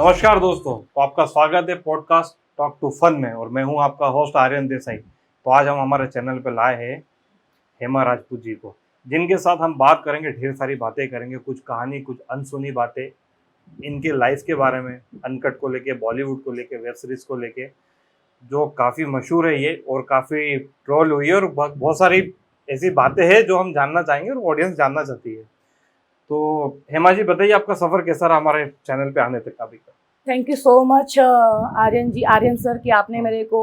नमस्कार दोस्तों, तो आपका स्वागत है पॉडकास्ट टॉक टू फन में और मैं हूं आपका होस्ट आर्यन देसाई। तो आज हम हमारे चैनल पे लाए हैं हेमा राजपूत जी को, जिनके साथ हम बात करेंगे, ढेर सारी बातें करेंगे, कुछ कहानी, कुछ अनसुनी बातें इनके लाइफ के बारे में, अनकट को लेके, बॉलीवुड को लेके, वेब सीरीज को लेके, जो काफ़ी मशहूर है ये और काफ़ी ट्रोल हुई है और बहुत सारी ऐसी बातें हैं जो हम जानना चाहेंगे और ऑडियंस जानना चाहती है। तो हेमा जी बताइए, आपका सफ़र कैसा रहा हमारे चैनल पे आने तक का अभी का? Thank you so much Aryan sir कि आपने मेरे को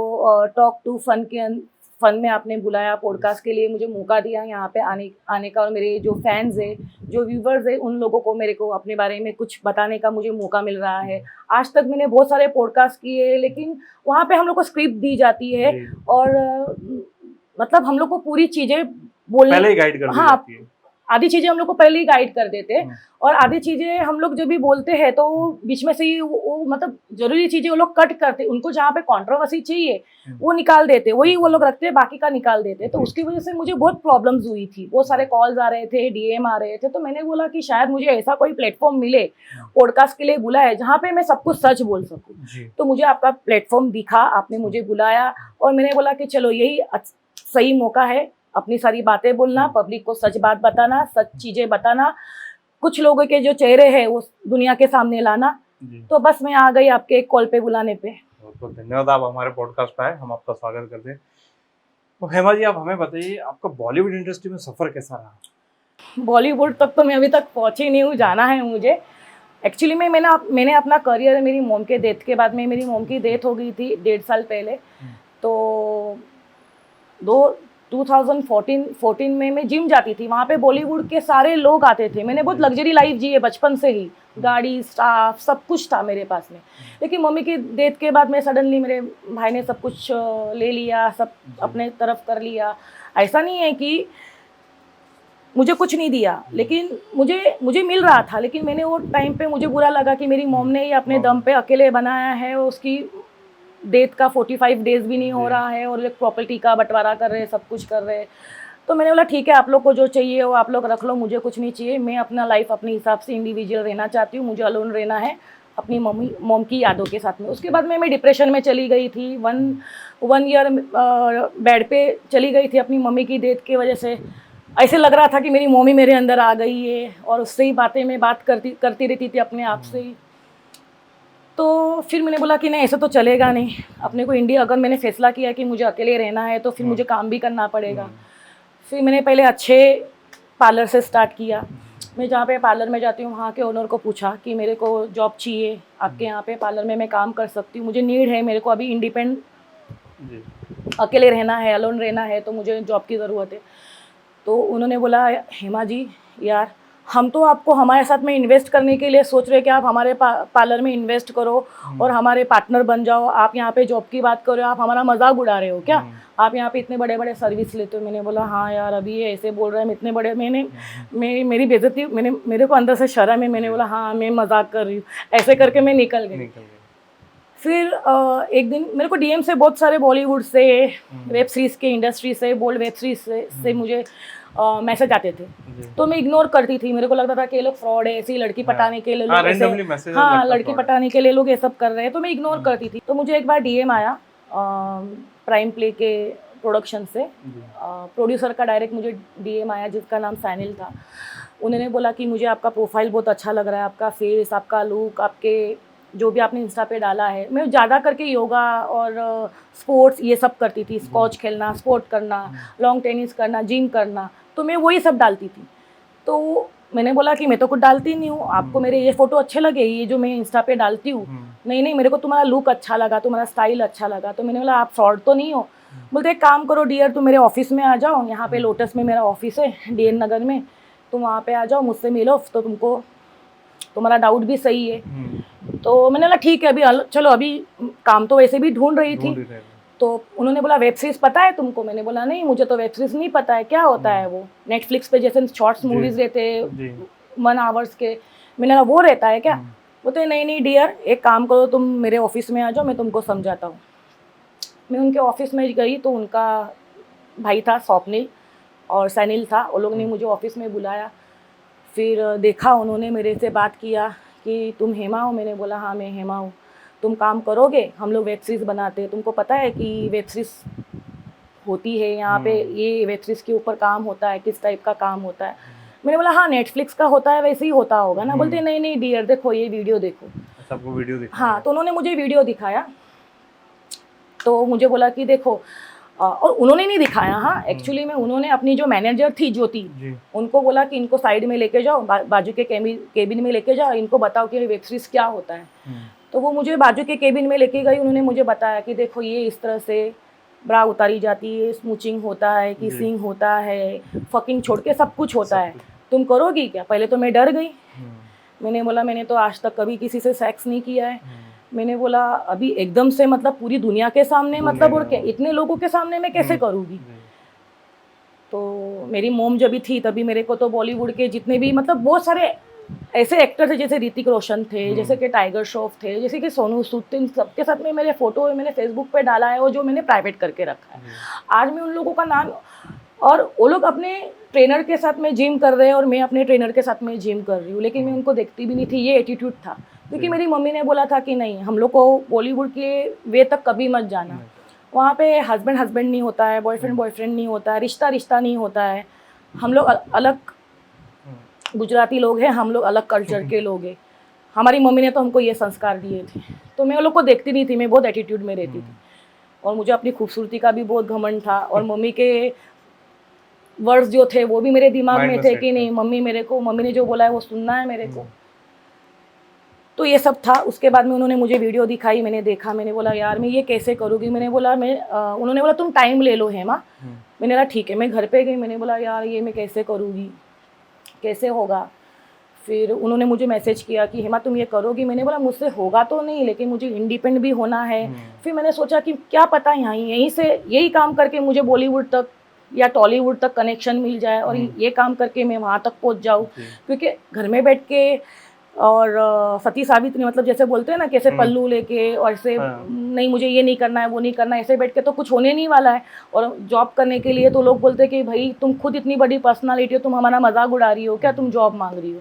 टॉक टू फन में आपने बुलाया, पॉडकास्ट के लिए मुझे मौका दिया यहाँ पे आने का। और मेरे जो फैंस है, जो व्यूवर्स है, उन लोगों को मेरे को अपने बारे में कुछ बताने का मुझे मौका मिल रहा है। आज तक मैंने बहुत सारे पॉडकास्ट किए, लेकिन वहाँ पे हम लोग को स्क्रिप्ट दी जाती है और मतलब हम लोग को पूरी चीज़ें बोलने पहले ही गाइड कर दी जाती है। आधी चीज़ें हम लोग को पहले ही गाइड कर देते हैं और आधी चीज़ें हम लोग जब भी बोलते हैं तो बीच में से ही वो मतलब जरूरी चीज़ें वो लोग कट करते, उनको जहाँ पे कंट्रोवर्सी चाहिए वो निकाल देते, वही वो लोग रखते, बाकी का निकाल देते। तो उसकी वजह से मुझे बहुत प्रॉब्लम्स हुई थी, बहुत सारे कॉल्स आ रहे थे, डीएम आ रहे थे। तो मैंने बोला कि शायद मुझे ऐसा कोई प्लेटफॉर्म मिले, पॉडकास्ट के लिए बुला है जहाँ पे मैं सब कुछ सच बोल सकूँ। तो मुझे आपका प्लेटफॉर्म दिखा, आपने मुझे बुलाया और मैंने बोला कि चलो यही सही मौका है अपनी सारी बातें बोलना, पब्लिक को सच बात बताना, सच चीज़ें बताना, कुछ लोगों के जो चेहरे हैं वो दुनिया के सामने लाना। तो बस मैं आ गई आपके एक कॉल पे बुलाने पे। तो धन्यवाद, आप हमारे पॉडकास्ट पे आए, हम आपका स्वागत करते हैं। तो हेमा जी, आप हमें बताइए, आपका बॉलीवुड इंडस्ट्री में सफ़र कैसा रहा? बॉलीवुड तक तो मैं अभी तक पहुँची नहीं हूँ, जाना है मुझे। एक्चुअली में मैंने अपना करियर मेरी मॉम के डेथ के बाद में, मेरी मॉम की डेथ हो गई थी 1.5 साल पहले। तो 2014 में मैं जिम जाती थी, वहाँ पे बॉलीवुड के सारे लोग आते थे। मैंने बहुत लग्जरी लाइफ जी है बचपन से ही, गाड़ी, स्टाफ, सब कुछ था मेरे पास में। लेकिन मम्मी की डेथ के बाद में सडनली मेरे भाई ने सब कुछ ले लिया, सब अपने तरफ कर लिया। ऐसा नहीं है कि मुझे कुछ नहीं दिया, लेकिन मुझे मिल रहा था, लेकिन मैंने वो टाइम पे मुझे बुरा लगा कि मेरी मॉम ने ही अपने दम पे अकेले बनाया है, उसकी डेथ का 45 डेज भी नहीं हो रहा है और एक प्रॉपर्टी का बंटवारा कर रहे हैं, सब कुछ कर रहे हैं। तो मैंने बोला ठीक है, आप लोग को जो चाहिए वो आप लोग रख लो, मुझे कुछ नहीं चाहिए। मैं अपना लाइफ अपने हिसाब से इंडिविजुअल रहना चाहती हूँ, मुझे अलोन रहना है अपनी मॉम की यादों के साथ में। उसके बाद मैं डिप्रेशन में चली गई थी, वन ईयर बेड पे चली गई थी अपनी मम्मी की डेथ की वजह से। ऐसे लग रहा था कि मेरी मम्मी मेरे अंदर आ गई है और उससे ही मैं बात करती रहती थी अपने आप से ही। तो फिर मैंने बोला कि नहीं, ऐसा तो चलेगा नहीं, अपने को इंडिया, अगर मैंने फैसला किया कि मुझे अकेले रहना है तो फिर मुझे काम भी करना पड़ेगा। फिर मैंने पहले अच्छे पार्लर से स्टार्ट किया। मैं जहाँ पे पार्लर में जाती हूँ वहाँ के ओनर को पूछा कि मेरे को जॉब चाहिए, आपके यहाँ पे पार्लर में मैं काम कर सकती हूँ, मुझे नीड है, मेरे को अभी इंडिपेंडेंट अकेले रहना है, अलोन रहना है, तो मुझे जॉब की ज़रूरत है। तो उन्होंने बोला हेमा जी यार, हम तो आपको हमारे साथ में इन्वेस्ट करने के लिए सोच रहे हैं कि आप हमारे पार्लर में इन्वेस्ट करो और हमारे पार्टनर बन जाओ। आप यहाँ पे जॉब की बात कर रहे हो, आप हमारा मजाक उड़ा रहे हो क्या? आप यहाँ पे इतने बड़े बड़े सर्विस लेते हो। मैंने बोला हाँ यार, अभी ये ऐसे बोल रहे हैं, इतने बड़े, मेरी बेइज्जती, मेरे को अंदर से शर्म है। मैंने बोला हाँ, मैं मजाक कर रही हूँ, ऐसे करके मैं निकल गई। फिर एक दिन मेरे को डीएम से बहुत सारे बॉलीवुड से, वेब सीरीज़ के इंडस्ट्री से, बोल्ड वेब सीरीज से मुझे मैसेज आते थे। तो मैं इग्नोर करती थी, मेरे को लगता था कि ये लोग फ्रॉड है, ऐसी लड़की पटाने के लिए लोग ऐसे, हाँ लड़की पटाने के लिए लोग ये सब कर रहे हैं, तो मैं इग्नोर करती थी। तो मुझे एक बार डीएम आया प्राइम प्ले के प्रोडक्शन से, प्रोड्यूसर का डायरेक्ट मुझे डीएम आया जिसका नाम सैनिल था। उन्होंने बोला कि मुझे आपका प्रोफाइल बहुत अच्छा लग रहा है, आपका फेस, आपका लुक, आपके जो भी आपने इंस्टा पे डाला है। मैं ज़्यादा करके योगा और स्पोर्ट्स ये सब करती थी, स्कॉच खेलना, स्पोर्ट करना, लॉन्ग टेनिस करना, जिम करना, तो मैं वही सब डालती थी। तो मैंने बोला कि मैं तो कुछ डालती नहीं हूँ, आपको मेरे ये फ़ोटो अच्छे लगे, ये जो मैं इंस्टा पे डालती हूँ, नहीं मेरे को तुम्हारा लुक अच्छा लगा, तुम्हारा स्टाइल अच्छा लगा। तो मैंने बोला आप फ्रॉड तो नहीं हो? बोलते एक काम करो डियर, तुम मेरे ऑफिस में आ जाओ, यहाँ पे लोटस में मेरा ऑफिस है DN नगर में, तुम वहाँ पे आ जाओ, मुझसे मिलो, तो तुमको तुम्हारा डाउट भी सही है। तो मैंने बोला ठीक है, अभी चलो, अभी काम तो वैसे भी ढूंढ रही थी। तो उन्होंने बोला वेब सीरीज़ पता है तुमको? मैंने बोला नहीं, मुझे तो वेब सीरीज़ नहीं पता है, क्या होता है वो? नेटफ्लिक्स पे जैसे शॉर्ट्स मूवीज़ रहते 1 आवर्स के, मैंने बोला वो रहता है क्या? बोलते नहीं डियर, एक काम करो, तुम मेरे ऑफिस में आ जाओ, मैं तुमको समझाता हूँ। मैं उनके ऑफिस में गई तो उनका भाई था स्वप्निल और सैनिल था, वो लोग ने मुझे ऑफिस में बुलाया। फिर देखा, उन्होंने मेरे से बात किया कि तुम हेमा हो? मैंने बोला हाँ मैं हेमा हूँ। तुम काम करोगे? हम लोग वेब सीरीज़ बनाते हैं, तुमको पता है कि वेब सीरीज़ होती है यहाँ पे, ये वेब सीरीज़ के ऊपर काम होता है, किस टाइप का काम होता है? मैंने बोला हाँ नेटफ्लिक्स का होता है वैसे ही होता होगा ना। बोलते नहीं नहीं डियर देखो ये वीडियो देखो। सबको वीडियो दिखा। हाँ तो उन्होंने मुझे वीडियो दिखाया, तो मुझे बोला कि देखो और उन्होंने नहीं दिखाया, हाँ एक्चुअली में उन्होंने अपनी जो मैनेजर थी ज्योति, उनको बोला कि इनको साइड में लेके जाओ, बाजू के केबिन में लेके जाओ, इनको बताओ कि वेब सीरीज़ क्या होता है। तो वो मुझे बाजू के केबिन में लेके गई, उन्होंने मुझे बताया कि देखो ये इस तरह से ब्रा उतारी जाती है, स्मूचिंग होता है, किसिंग होता है, फकिंग छोड़ के सब कुछ होता है, तुम करोगी क्या? पहले तो मैं डर गई। मैंने बोला मैंने तो आज तक कभी किसी से सेक्स नहीं किया है। मैंने बोला अभी एकदम से मतलब पूरी दुनिया के सामने, मतलब और क्या इतने लोगों के सामने मैं कैसे करूँगी? तो मेरी मोम जब भी थी तभी मेरे को तो बॉलीवुड के जितने भी मतलब बहुत सारे ऐसे एक्टर थे, जैसे ऋतिक रोशन थे, जैसे कि टाइगर श्रॉफ थे, जैसे कि सोनू सूद थे, इन सबके साथ में मेरे फोटो मैंने फेसबुक पे डाला है और जो मैंने प्राइवेट करके रखा है। आज मैं उन लोगों का नाम, और वो लोग अपने ट्रेनर के साथ में जिम कर रहे हैं और मैं अपने ट्रेनर के साथ में जिम कर रही हूँ, लेकिन मैं उनको देखती भी नहीं थी। ये एटीट्यूड था, क्योंकि मेरी मम्मी ने बोला था कि नहीं हम लोग को बॉलीवुड के वे तक कभी मत जाना। वहाँ पे हस्बैंड हस्बैंड नहीं होता है, बॉयफ्रेंड बॉयफ्रेंड नहीं होता है, रिश्ता रिश्ता नहीं होता है। हम लोग अलग गुजराती लोग हैं, हम लोग अलग कल्चर के लोग हैं। हमारी मम्मी ने तो हमको ये संस्कार दिए थे, तो मैं उन लोग को देखती नहीं थी, मैं बहुत एटीट्यूड में रहती थी और मुझे अपनी खूबसूरती का भी बहुत घमंड था। और मम्मी के वर्ड्स जो थे वो भी मेरे दिमाग में थे कि नहीं मम्मी मम्मी ने जो बोला है वो सुनना है मेरे को। तो ये सब था। उसके बाद में उन्होंने मुझे वीडियो दिखाई, मैंने देखा, मैंने बोला यार मैं ये कैसे करूँगी? मैंने बोला उन्होंने बोला तुम टाइम ले लो हेमा। मैंने बोला ठीक है। मैं घर पे गई, मैंने बोला यार ये मैं कैसे करूँगी, कैसे होगा? फिर उन्होंने मुझे मैसेज किया कि हेमा तुम ये करोगी? मैंने बोला मुझसे होगा तो नहीं, लेकिन मुझे इंडिपेंडेंट भी होना है। फिर मैंने सोचा कि क्या पता यहीं से यही काम करके मुझे बॉलीवुड तक या टॉलीवुड तक कनेक्शन मिल जाए और ये काम करके मैं वहाँ तक पहुँच जाऊँ। क्योंकि घर में बैठ के और सती सावित्री मतलब जैसे बोलते हैं ना, कैसे पल्लू लेके और ऐसे नहीं मुझे ये नहीं करना है वो नहीं करना है, ऐसे बैठ के तो कुछ होने नहीं वाला है। और जॉब करने के लिए तो लोग बोलते हैं कि भाई तुम खुद इतनी बड़ी पर्सनालिटी हो, तुम हमारा मजाक उड़ा रही हो क्या, तुम जॉब मांग रही हो?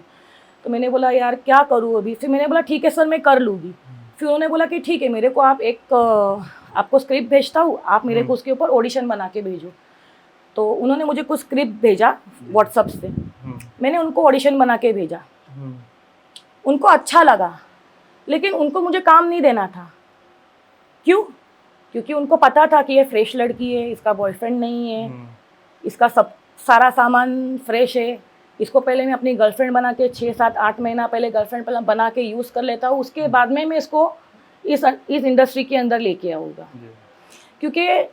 तो मैंने बोला यार क्या करूँ अभी? फिर मैंने बोला ठीक है सर मैं कर लूँगी। फिर उन्होंने बोला कि ठीक है मेरे को आप आपको स्क्रिप्ट भेजता हूँ, आप मेरे को उसके ऊपर ऑडिशन बना के भेजो। तो उन्होंने मुझे कुछ स्क्रिप्ट भेजा व्हाट्सअप से, मैंने उनको ऑडिशन बना के भेजा। उनको अच्छा लगा, लेकिन उनको मुझे काम नहीं देना था। क्यों? क्योंकि उनको पता था कि ये फ्रेश लड़की है, इसका बॉयफ्रेंड नहीं है, इसका सारा सामान फ्रेश है, इसको पहले मैं अपनी गर्लफ्रेंड बना के 6-7-8 महीना पहले गर्लफ्रेंड बना के यूज़ कर लेता हूँ, उसके बाद में मैं इसको इस इंडस्ट्री के अंदर लेके आऊँगा। क्योंकि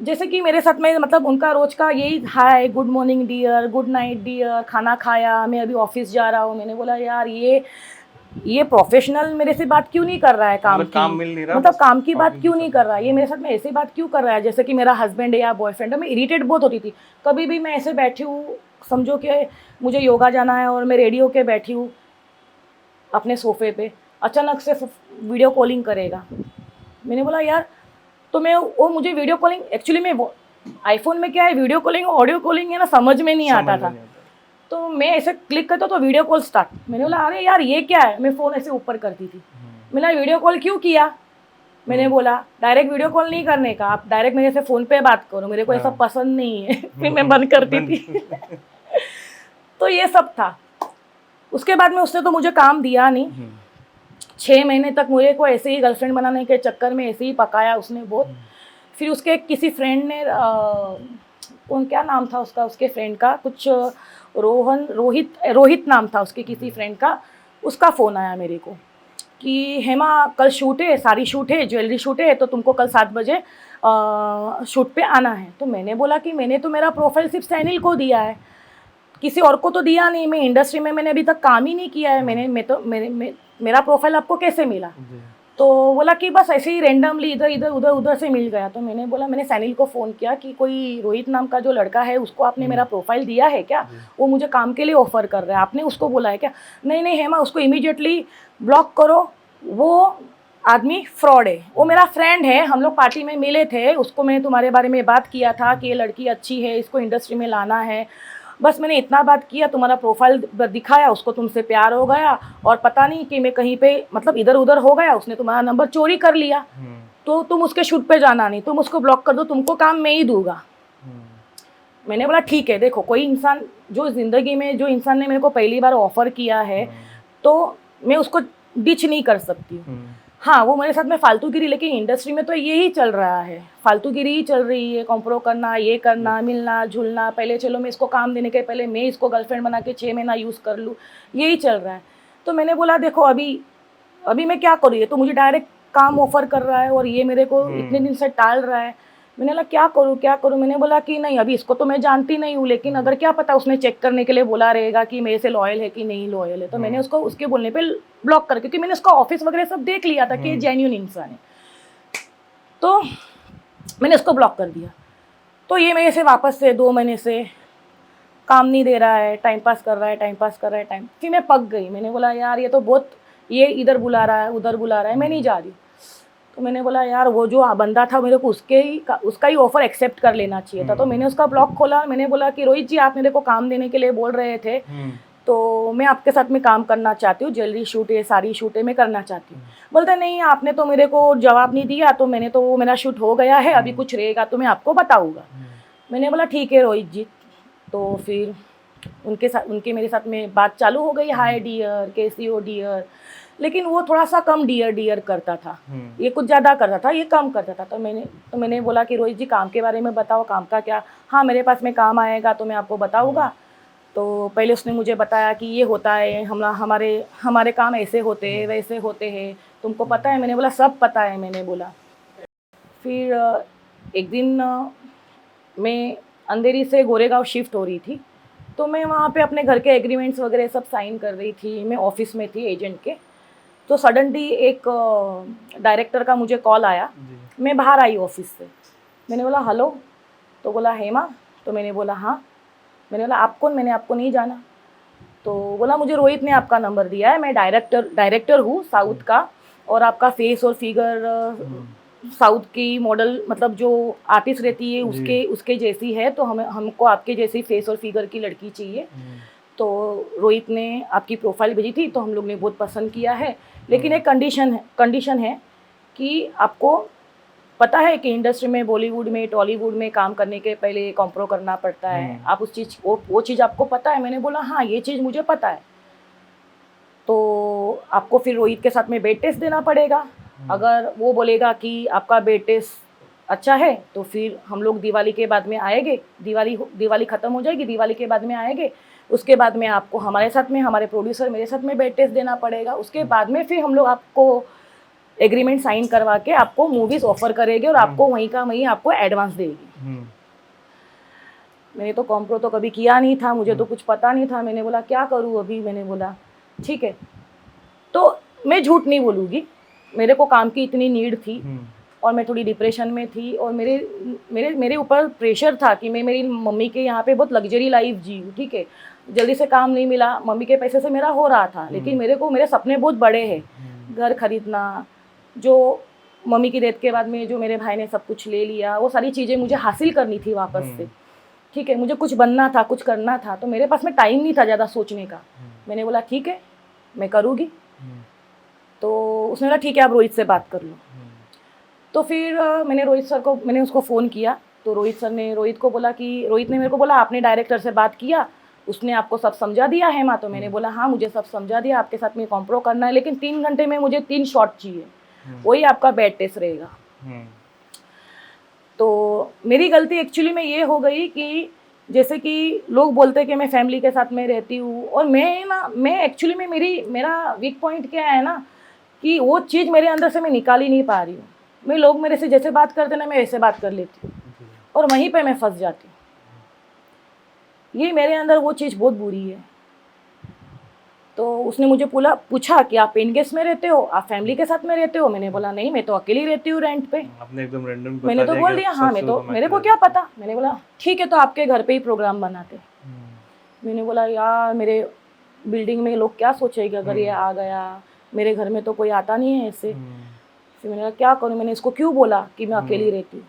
जैसे कि मेरे साथ में मतलब उनका रोज़ का यही hi good morning dear, good night dear, खाना खाया, मैं अभी ऑफिस जा रहा हूँ। मैंने बोला यार ये प्रोफेशनल मेरे से बात क्यों नहीं कर रहा है, काम मिल नहीं रहा, मतलब काम की बात क्यों नहीं कर रहा है, ये मेरे साथ में ऐसी बात क्यों कर रहा है जैसे कि मेरा हस्बैंड है या बॉयफ्रेंड है। मैं इरिटेट बहुत होती थी। कभी भी मैं ऐसे बैठी हूँ, समझो कि मुझे योगा जाना है और मैं रेडी होके बैठी हूँ अपने सोफे पे, अचानक से वीडियो कॉलिंग करेगा। मैंने बोला यार तो वो मुझे वीडियो कॉलिंग, एक्चुअली में आईफोन में क्या है वीडियो कॉलिंग ऑडियो कॉलिंग है ना, समझ में नहीं आता था। तो मैं ऐसे क्लिक करता तो वीडियो कॉल स्टार्ट। मैंने बोला अरे यार ये क्या है, मैं फ़ोन ऐसे ऊपर करती थी। मैंने वीडियो कॉल क्यों किया? मैंने बोला डायरेक्ट वीडियो कॉल नहीं करने का, आप डायरेक्ट मेरे से फ़ोन पे बात करो, मेरे को ऐसा पसंद नहीं है। फिर मैं बंद करती थी। तो ये सब था। उसके बाद में उसने तो मुझे काम दिया नहीं। 6 महीने तक मुझे को ऐसे ही गर्लफ्रेंड बनाने के चक्कर में ऐसे ही पकाया उसने बहुत। फिर उसके किसी फ्रेंड ने कौन क्या नाम था उसका, उसके फ्रेंड का कुछ रोहित नाम था उसके किसी फ्रेंड का, उसका फ़ोन आया मेरे को कि हेमा कल शूट है, सारी शूट है, ज्वेलरी शूट है, तो तुमको कल 7 बजे शूट पे आना है। तो मैंने बोला कि मैंने तो मेरा प्रोफाइल सिर्फ सैनिल को दिया है, किसी और को तो दिया नहीं, मैं इंडस्ट्री में मैंने अभी तक काम ही नहीं किया है, मेरा प्रोफाइल आपको कैसे मिला? तो बोला कि बस ऐसे ही रैंडमली इधर से मिल गया। तो मैंने बोला, मैंने सैनिल को फ़ोन किया कि कोई रोहित नाम का जो लड़का है उसको आपने मेरा प्रोफाइल दिया है क्या, वो मुझे काम के लिए ऑफ़र कर रहा है, आपने उसको बोला है क्या? नहीं हेमा उसको इमीडिएटली ब्लॉक करो, वो आदमी फ्रॉड है, वो मेरा फ्रेंड है, हम लोग पार्टी में मिले थे, उसको मैंने तुम्हारे बारे में बात किया था कि ये लड़की अच्छी है, इसको इंडस्ट्री में लाना है, बस मैंने इतना बात किया, तुम्हारा प्रोफाइल दिखाया, उसको तुमसे प्यार हो गया और पता नहीं कि मैं कहीं पे मतलब इधर उधर हो गया, उसने तुम्हारा नंबर चोरी कर लिया, तो तुम उसके शूट पे जाना नहीं, तुम उसको ब्लॉक कर दो, तुमको काम मैं ही दूंगा। मैंने बोला ठीक है, देखो कोई इंसान जो ज़िंदगी में जो इंसान ने मेरे को पहली बार ऑफ़र किया है तो मैं उसको डिच नहीं कर सकती हूँ। हाँ, वो मेरे साथ में फालतूगिरी, लेकिन इंडस्ट्री में तो यही चल रहा है, फालतूगिरी ही चल रही है, कॉम्प्रो करना, ये करना, मिलना झुलना, पहले चलो मैं इसको काम देने के पहले मैं इसको गर्लफ्रेंड बना के 6 महीना यूज़ कर लूँ, यही चल रहा है। तो मैंने बोला देखो अभी मैं क्या करूँ, ये तो मुझे डायरेक्ट काम ऑफ़र कर रहा है और ये मेरे को इतने दिन से टाल रहा है। मैंने बोला क्या करूँ, मैंने बोला कि नहीं अभी इसको तो मैं जानती नहीं हूँ, लेकिन अगर क्या पता उसने चेक करने के लिए बोला रहेगा कि मेरे से लॉयल है कि नहीं लॉयल है, तो मैंने उसको उसके बोलने पे ब्लॉक कर, क्योंकि मैंने उसका ऑफिस वगैरह सब देख लिया था कि ये जेन्युइन इंसान है, तो मैंने उसको ब्लॉक कर दिया। तो ये मेरे से वापस से 2 महीने से काम नहीं दे रहा है, टाइम पास कर रहा है। फिर मैं पक गई, मैंने बोला यार ये तो बहुत, ये इधर बुला रहा है उधर बुला रहा है, मैं नहीं जा रही। तो मैंने बोला यार वो जो बंदा था मेरे को उसका ही ऑफ़र एक्सेप्ट कर लेना चाहिए था। तो मैंने उसका ब्लॉग खोला, मैंने बोला कि रोहित जी आप मेरे को काम देने के लिए बोल रहे थे, तो मैं आपके साथ में काम करना चाहती हूँ, ज्वेलरी शूट ये सारी शूटें मैं करना चाहती हूँ। बोलता नहीं आपने तो मेरे को जवाब नहीं दिया, तो मैंने तो वो मेरा शूट हो गया है, अभी कुछ रहेगा तो मैं आपको बताऊँगा। मैंने बोला ठीक है रोहित जी। तो फिर उनके मेरे साथ में बात चालू हो गई, हाय डियर, कैसी हो डियर, लेकिन वो थोड़ा सा कम डियर करता था, ये कुछ ज़्यादा करता था, ये कम करता था। तो मैंने बोला कि रोहित जी काम के बारे में बताओ, काम का क्या? हाँ मेरे पास में काम आएगा तो मैं आपको बताऊँगा। तो पहले उसने मुझे बताया कि ये होता है, हमारे काम ऐसे होते हैं वैसे होते हैं, तुमको पता है? मैंने बोला सब पता है, मैंने बोला। फिर एक दिन मैं अंधेरी से गोरेगांव शिफ्ट हो रही थी, तो मैं वहाँ पे अपने घर के एग्रीमेंट्स वगैरह सब साइन कर रही थी, मैं ऑफिस में थी एजेंट के। तो सडनली एक डायरेक्टर का मुझे कॉल आया, मैं बाहर आई ऑफिस से, मैंने बोला हेलो, तो बोला हेमा, तो मैंने बोला हाँ, मैंने बोला आप कौन? मैंने आपको नहीं जाना। तो बोला मुझे रोहित ने आपका नंबर दिया है, मैं डायरेक्टर हूँ साउथ का, और आपका फेस और फिगर साउथ की मॉडल मतलब जो आर्टिस्ट रहती है उसके जैसी है, तो हमको आपके जैसी फेस और फिगर की लड़की चाहिए। तो रोहित ने आपकी प्रोफाइल भेजी थी, तो हम लोग ने बहुत पसंद किया है, लेकिन एक कंडीशन है कि आपको पता है कि इंडस्ट्री में बॉलीवुड में टॉलीवुड में काम करने के पहले कॉम्प्रो करना पड़ता है, आप उस चीज़ वो चीज़ आपको पता है? मैंने बोला हाँ ये चीज़ मुझे पता है। तो आपको फिर रोहित के साथ में बेड टेस्ट देना पड़ेगा, अगर वो बोलेगा कि आपका बेड टेस्ट अच्छा है तो फिर हम लोग दिवाली के बाद में आएंगे, दिवाली ख़त्म हो जाएगी, दिवाली के बाद में आएंगे, उसके बाद में आपको हमारे साथ में हमारे प्रोड्यूसर मेरे साथ में बेड टेस्ट देना पड़ेगा, उसके बाद में फिर हम लोग आपको एग्रीमेंट साइन करवा के आपको मूवीज़ ऑफर करेंगे और आपको वहीं का वहीं आपको एडवांस देगी। मैंने तो कॉम्प्रो तो कभी किया नहीं था, मुझे तो कुछ पता नहीं था, मैंने बोला क्या करूँ अभी? मैंने बोला ठीक है, तो मैं झूठ नहीं बोलूँगी, मेरे को काम की इतनी नीड थी और मैं थोड़ी डिप्रेशन में थी और मेरे ऊपर प्रेशर था कि मैं मेरी मम्मी के यहाँ पे बहुत लग्जरी लाइफ जी हूँ, ठीक है, जल्दी से काम नहीं मिला, मम्मी के पैसे से मेरा हो रहा था, लेकिन मेरे सपने बहुत बड़े हैं, घर खरीदना, जो मम्मी की डेथ के बाद में जो मेरे भाई ने सब कुछ ले लिया, वो सारी चीज़ें मुझे हासिल करनी थी वापस से, ठीक है, मुझे कुछ बनना था, कुछ करना था, तो मेरे पास में टाइम नहीं था ज़्यादा सोचने का। मैंने बोला ठीक है मैं करूँगी। तो उसने बोला ठीक है आप रोहित से बात कर लो। तो फिर मैंने उसको फ़ोन किया, तो रोहित को बोला कि रोहित ने मेरे को बोला आपने डायरेक्टर से बात किया, उसने आपको सब समझा दिया है माँ? तो मैंने बोला हाँ मुझे सब समझा दिया, आपके साथ में कॉम्प्रो करना है, लेकिन 3 घंटे में मुझे 3 शॉट चाहिए, वही आपका बेड टेस्ट रहेगा। तो मेरी गलती एक्चुअली में ये हो गई कि जैसे कि लोग बोलते हैं कि मैं फैमिली के साथ में रहती हूँ, और मैं एक्चुअली में मेरा वीक पॉइंट क्या है ना कि वो चीज़ मेरे अंदर से मैं निकाल ही नहीं पा रही हूँ। लोग मेरे से जैसे बात करते ना मैं वैसे बात कर लेती हूँ और वहीं पे मैं फंस जाती हूँ। ये मेरे अंदर वो चीज़ बहुत बुरी है। तो उसने मुझे पूछा कि आप पेन गेस्ट में रहते हो, आप फैमिली के साथ में रहते हो? मैंने बोला नहीं मैं तो अकेली रहती हूँ रेंट पे। आपने एकदम रैंडम मैंने तो बोल दिया हाँ, मेरे को क्या पता। मैंने बोला ठीक है तो आपके घर पे ही प्रोग्राम बनाते। मैंने बोला यार मेरे बिल्डिंग में लोग क्या सोचेंगे अगर ये आ गया, मेरे घर में तो कोई आता नहीं है ऐसे। फिर मैंने कहा क्या करूँ, मैंने इसको क्यों बोला कि मैं अकेली रहती हूँ।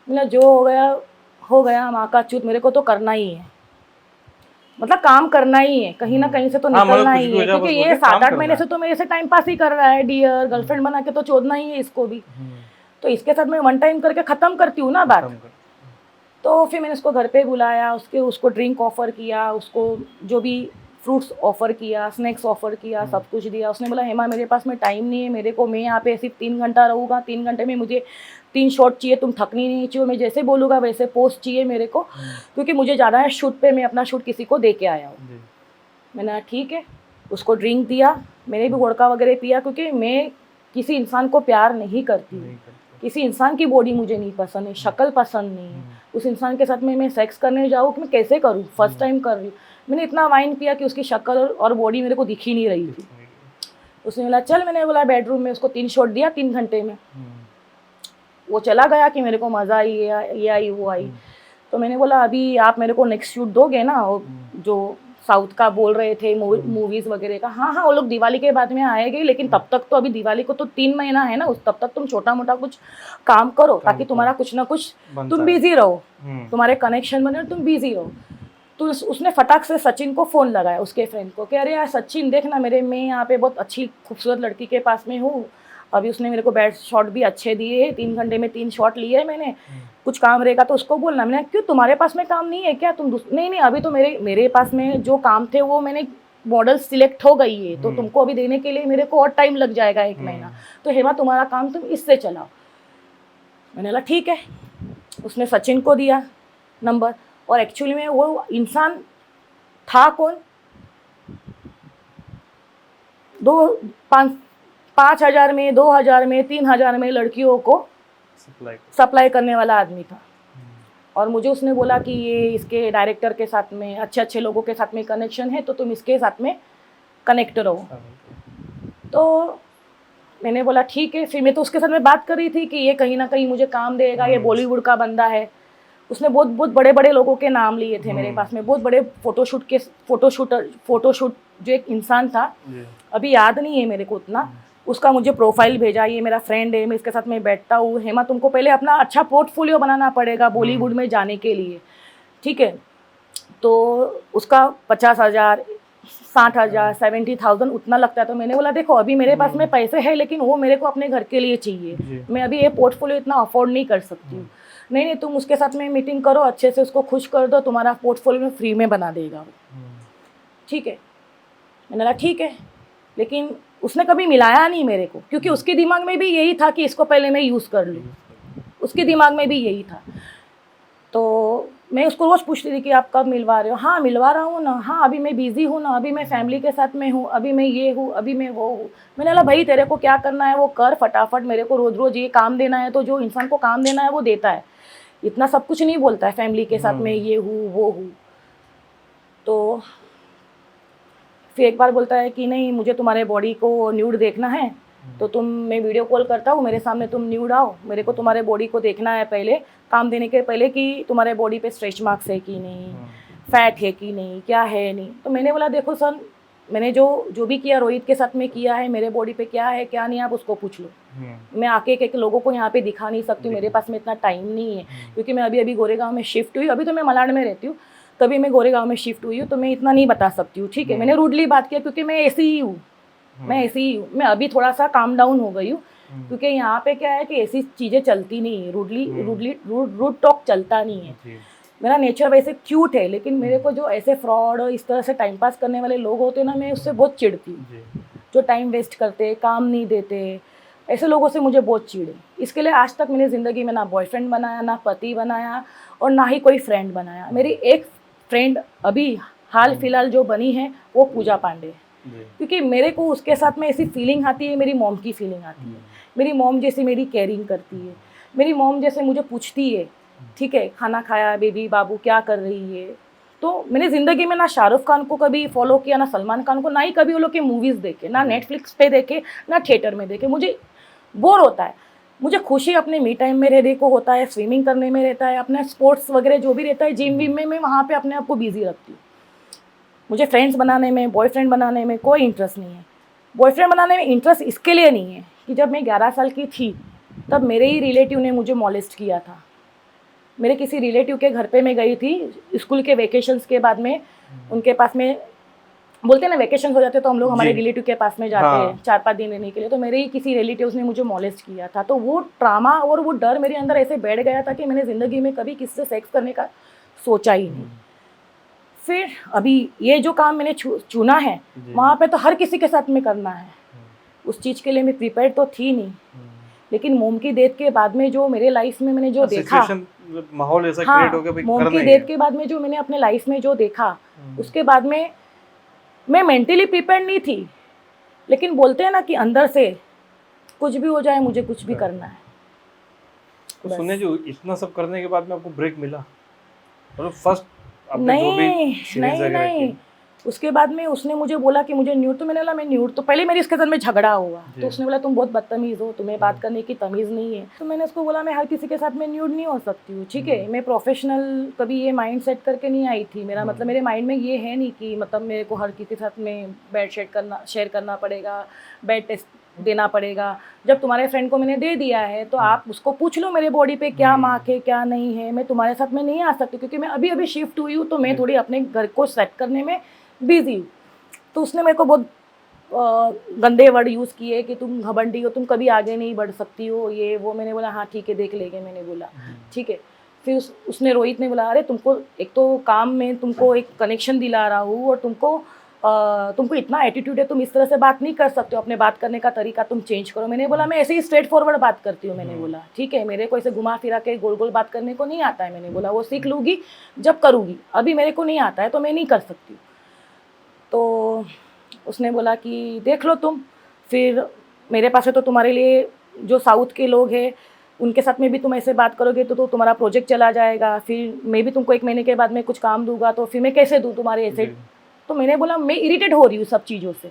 मैंने जो हो गया माँ का चूत, मेरे को तो करना ही है। मतलब काम करना ही है, कहीं ना कहीं से तो हाँ, मतलब निकलना कुछ ही भी हो है, जाए, क्योंकि बस ये बोलिए, काम 7-8 करना महीने है। से तो मेरे से टाइम पास ही कर रहा है, डियर गर्लफ्रेंड बना के तो चोदना ही है इसको भी। तो इसके साथ मैं वन टाइम करके ख़त्म करती हूँ ना बात। खत्म कर। तो फिर मैंने उसको घर पे बुलाया, उसको ड्रिंक ऑफ़र किया, उसको जो भी फ्रूट्स ऑफ़र किया, स्नैक्स ऑफ़र किया, सब कुछ दिया। उसने बोला हेमा मेरे पास में टाइम नहीं है, मेरे को मैं यहाँ पे सिर्फ 3 घंटा रहूँगा, 3 घंटे में मुझे 3 शॉट चाहिए, तुम थकनी नहीं चाहिए, मैं जैसे बोलूँगा वैसे पोस्ट चाहिए मेरे को, क्योंकि मुझे जाना है शूट पे, मैं अपना शूट किसी को दे के आया हूँ। जी। मैंने कहा ठीक है, उसको ड्रिंक दिया, मैंने भी वोडका वगैरह पिया, क्योंकि मैं किसी इंसान को प्यार नहीं करती हूँ, नहीं करते। किसी इंसान की बॉडी मुझे नहीं पसंद है, शक्ल पसंद नहीं है, उस इंसान के साथ में मैं सेक्स करने जाऊँ कि मैं कैसे करूँ, फर्स्ट टाइम कर रही हूँ। मैंने इतना वाइन पिया कि उसकी शक्ल और बॉडी मेरे को दिख ही नहीं रही थी। उसने बोला चल, मैंने बोला बेडरूम में, उसको 3 शॉट दिया 3 घंटे में। वो चला गया कि मेरे को मज़ा आई, ये आई वो आई। तो मैंने बोला अभी आप मेरे को नेक्स्ट शूट दोगे ना, वो जो साउथ का बोल रहे थे मूवीज़ वगैरह का। हाँ हाँ, वो लोग दिवाली के बाद में आएंगे, लेकिन तब तक तो अभी दिवाली को तो 3 महीना है ना, उस तब तक तुम छोटा मोटा कुछ काम करो, ताकि तुम्हारा कुछ ना कुछ तुम बिजी रहो, तुम्हारे कनेक्शन बने और तुम बिजी रहो। तो उसने फटाक से सचिन को फ़ोन लगाया, उसके फ्रेंड को, कि अरे यार सचिन देख ना, मैं यहाँ पे बहुत अच्छी खूबसूरत लड़की के पास में हूँ, अभी उसने मेरे को बैट शॉट भी अच्छे दिए हैं, 3 घंटे में 3 शॉट लिए मैंने, कुछ काम रहेगा तो उसको बोलना। मैंने क्यों, तुम्हारे पास में काम नहीं है क्या, तुम नहीं नहीं, अभी तो मेरे पास में जो काम थे वो मैंने मॉडल सिलेक्ट हो गई है, तो तुमको अभी देने के लिए मेरे को और टाइम लग जाएगा 1 महीना, तो हेमा तुम्हारा काम तुम इससे चलाओ। मैंने बोला ठीक है। उसने सचिन को दिया नंबर, और एक्चुअली में वो इंसान था कौन, 5,000 में, 2,000 में, 3,000 में लड़कियों को सप्लाई करने वाला आदमी था। और मुझे उसने बोला कि ये इसके डायरेक्टर के साथ में, अच्छे अच्छे लोगों के साथ में कनेक्शन है, तो तुम इसके साथ में कनेक्ट रहो। तो मैंने बोला ठीक है। फिर मैं तो उसके साथ में बात कर रही थी कि ये कहीं ना कहीं मुझे काम देगा, ये बॉलीवुड का बंदा है। उसने बहुत बहुत बड़े बड़े लोगों के नाम लिए थे मेरे पास में, बहुत बड़े फोटोशूट जो एक इंसान था, अभी याद नहीं है मेरे को उतना, उसका मुझे प्रोफाइल भेजा, ये मेरा फ्रेंड है, मैं इसके साथ में बैठता हूँ, हेमा तुमको पहले अपना अच्छा पोर्टफोलियो बनाना पड़ेगा बॉलीवुड में जाने के लिए, ठीक है। तो उसका 50,000, 60,000, 70,000 उतना लगता है। तो मैंने बोला देखो अभी मेरे पास में पैसे है, लेकिन वो मेरे को अपने घर के लिए चाहिए, मैं अभी ये पोर्टफोलियो इतना अफोर्ड नहीं कर सकती हूँ। नहीं, तुम उसके साथ में मीटिंग करो, अच्छे से उसको खुश कर दो, तुम्हारा पोर्टफोलियो में फ्री में बना देगा वो, ठीक है। मैंने कहा ठीक है, लेकिन उसने कभी मिलाया नहीं मेरे को, क्योंकि उसके दिमाग में भी यही था कि इसको पहले मैं यूज़ कर लूँ, उसके दिमाग में भी यही था। तो मैं उसको रोज़ पूछती थी कि आप कब मिलवा रहे हो। हाँ मिलवा रहा हूँ ना, हाँ अभी मैं बिज़ी हूँ ना, अभी मैं फैमिली के साथ में हूँ, अभी मैं ये हूँ, अभी मैं वो हूँ। मैंने बोला भाई तेरे को क्या करना है वो कर फटाफट, मेरे को रोज़ रोज़ ये काम देना है, तो जो इंसान को काम देना है वो देता है, इतना सब कुछ नहीं बोलता है फैमिली के साथ में ये हूँ वो हूँ। तो फिर एक बार बोलता है कि नहीं मुझे तुम्हारे बॉडी को न्यूड देखना है, तो मैं वीडियो कॉल करता हूँ, मेरे सामने तुम न्यूड आओ, मेरे को तुम्हारे बॉडी को देखना है पहले, काम देने के पहले, कि तुम्हारे बॉडी पे स्ट्रेच मार्क्स है कि नहीं, फैट है कि नहीं, क्या है नहीं। तो मैंने बोला देखो सर, मैंने जो भी किया रोहित के साथ में किया है, मेरे बॉडी पे क्या है क्या नहीं आप उसको पूछ लो, मैं आके एक लोगों को यहाँ पे दिखा नहीं सकती, मेरे पास में इतना टाइम नहीं है, क्योंकि मैं अभी गोरेगांव में शिफ्ट हुई, अभी तो मैं मलाड में रहती हूँ, तभी मैं गोरेगांव में शिफ्ट हुई हूँ, तो मैं इतना नहीं बता सकती हूँ, ठीक है। मैंने रूडली बात किया, क्योंकि मैं ऐसी ही हूँ, मैं ऐसी ही हूँ, मैं अभी थोड़ा सा काम डाउन हो गई हूँ, क्योंकि यहाँ पे क्या है कि ऐसी चीज़ें चलती नहीं है, रूड टॉक चलता नहीं है। मेरा नेचर वैसे क्यूट है, लेकिन मेरे को जो ऐसे फ्रॉड और इस तरह से टाइम पास करने वाले लोग होते हैं ना, मैं उससे बहुत चिढ़ती हूँ, जो टाइम वेस्ट करते, काम नहीं देते, ऐसे लोगों से मुझे बहुत चिढ़ है। इसके लिए आज तक मैंने ज़िंदगी में ना बॉयफ्रेंड बनाया, ना पति बनाया, और ना ही कोई फ्रेंड बनाया। मेरी एक फ्रेंड अभी हाल फिलहाल जो बनी है वो पूजा पांडे है, क्योंकि मेरे को उसके साथ में ऐसी फीलिंग आती है, मेरी मॉम की फीलिंग आती है, मेरी मॉम जैसे मेरी केयरिंग करती है, मेरी मॉम जैसे मुझे पूछती है, ठीक है खाना खाया बेबी, बाबू क्या कर रही है। तो मैंने ज़िंदगी में ना शाहरुख खान को कभी फॉलो किया, ना सलमान खान को, ना ही कभी वो लोग के मूवीज़ देखे, ना नेटफ्लिक्स पे देखे, ना थिएटर में देखे। मुझे बोर होता है, मुझे खुशी अपने मी टाइम में रहने को होता है, स्विमिंग करने में रहता है, अपने स्पोर्ट्स वगैरह जो भी रहता है, जिम विम में, मैं वहाँ पे अपने आप को बिजी रखती हूँ। मुझे फ्रेंड्स बनाने में, बॉयफ्रेंड बनाने में कोई इंटरेस्ट नहीं है। बॉयफ्रेंड बनाने में इंटरेस्ट इसके लिए नहीं है कि जब मैं 11 साल की थी तब मेरे ही रिलेटिव ने मुझे मॉलेस्ट किया था। मेरे किसी रिलेटिव के घर पे मैं गई थी स्कूल के वेकेशंस के बाद में, उनके पास में बोलते हैं ना वेकेशन हो जाते तो हम लोग हमारे जी। रिलेटिव के पास में जाते हाँ। हैं 4-5 दिन रहने के लिए। तो मेरे ही किसी रिलेटिव्स ने मुझे मॉलेस्ट किया था, तो वो ट्रामा और वो डर मेरे अंदर ऐसे बैठ गया था कि मैंने ज़िंदगी में कभी किसी से सेक्स करने का सोचा ही नहीं। फिर अभी ये जो काम मैंने चुना है, जी। वहाँ पे तो हर किसी के साथ में करना है। उस चीज़ के लिए मैं प्रिपेयर तो थी नहीं, लेकिन मोम की डेथ के बाद में जो मेरे लाइफ में मैंने जो देखा, सिचुएशन माहौल ऐसा हाँ, क्रिएट हो गया भाई मोम करना की ही डेथ है। के बाद में जो मैंने अपने लाइफ में जो देखा, उसके बाद में मैं मेंटली प्रिपेयर नहीं थी, लेकिन बोलते हैं ना कि अंदर से कुछ भी हो जाए मुझे कुछ भी करना है। तो बस। सुने जो इतना सब करने के बाद में आपको ब्रेक मिला, मतलब फर्स्ट आपने जो भी नहीं सीरीज नहीं वगैरह नहीं, की। उसके बाद में उसने मुझे बोला कि मुझे न्यूड, तो मैंने बोला मैं न्यूड, तो पहले मेरी इसके साथ में झगड़ा हुआ, जी। तो उसने बोला तुम बहुत बदतमीज़ हो, तुम्हें बात करने की तमीज़ नहीं है। तो मैंने उसको बोला मैं हर किसी के साथ में न्यूड नहीं हो सकती हूँ, ठीक है। मैं प्रोफेशनल कभी ये माइंड सेट करके नहीं आई थी, मेरा मतलब मेरे माइंड में ये है नहीं कि मतलब मेरे को हर किसी के साथ में बेड शेयर करना पड़ेगा, बेड टेस्ट देना पड़ेगा। जब तुम्हारे फ्रेंड को मैंने दे दिया है तो आप उसको पूछ लो मेरे बॉडी पे क्या मार्क है क्या नहीं है। मैं तुम्हारे साथ में नहीं आ सकती क्योंकि मैं अभी अभी शिफ्ट हुई हूँ, तो मैं थोड़ी अपने घर को सेट करने में बिजी हूँ। तो उसने मेरे को बहुत गंदे वर्ड यूज़ किए कि तुम घमंडी हो, तुम कभी आगे नहीं बढ़ सकती हो, ये वो। मैंने बोला हाँ ठीक है देख लेंगे, मैंने बोला ठीक है। फिर उसने रोहित ने बोला अरे तुमको एक तो काम में तुमको एक कनेक्शन दिला रहा हूँ और तुमको इतना एटीट्यूड है, तुम इस तरह से बात नहीं कर सकते हो, अपने बात करने का तरीका तुम चेंज करो। मैंने बोला मैं ऐसे ही स्ट्रेट फॉरवर्ड बात करती हूँ, मैंने बोला ठीक है, मेरे को ऐसे घुमा फिरा के गोल गोल बात करने को नहीं आता है। मैंने बोला वो सीख लूँगी जब करूँगी, अभी मेरे को नहीं आता है तो मैं नहीं कर सकती। तो उसने बोला कि देख लो तुम, फिर मेरे पास है तो तुम्हारे लिए जो साउथ के लोग हैं उनके साथ में भी तुम ऐसे बात करोगे तो तुम्हारा प्रोजेक्ट चला जाएगा, फिर मैं भी तुमको 1 महीने के बाद में कुछ काम दूंगा तो फिर मैं कैसे दूँ तुम्हारे ऐसे। तो मैंने बोला मैं इरिटेट हो रही हूँ सब चीज़ों से।